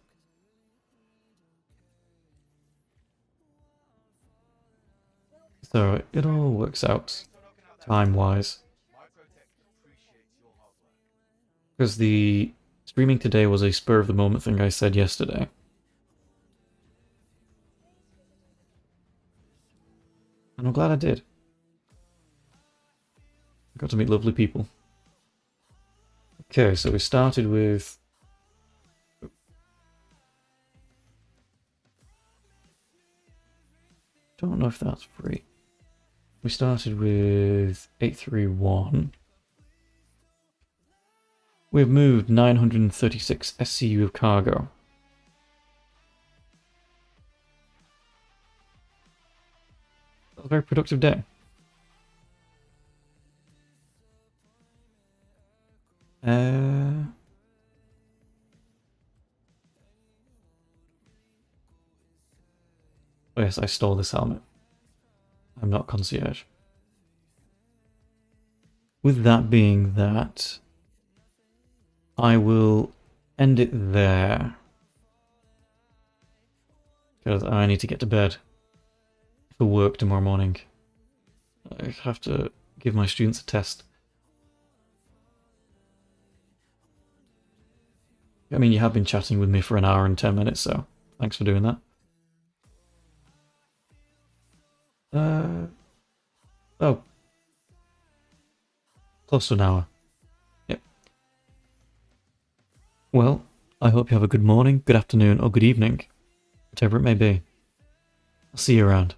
So it all works out time-wise. Microtech appreciates your hard work. Because the streaming today was a spur-of-the-moment thing I said yesterday. And I'm glad I did. I got to meet lovely people. Okay, so we started with... Don't know if that's free. We started with 831. We've moved 936 SCU of cargo. That was a very productive day. Oh yes, I stole this helmet. I'm not concierge. With that being that, I will end it there. Because I need to get to bed for work tomorrow morning. I have to give my students a test. I mean, you have been chatting with me for an hour and 10 minutes, so thanks for doing that. Oh. Close to an hour. Yep. Well, I hope you have a good morning, good afternoon, or good evening. Whatever it may be. I'll see you around.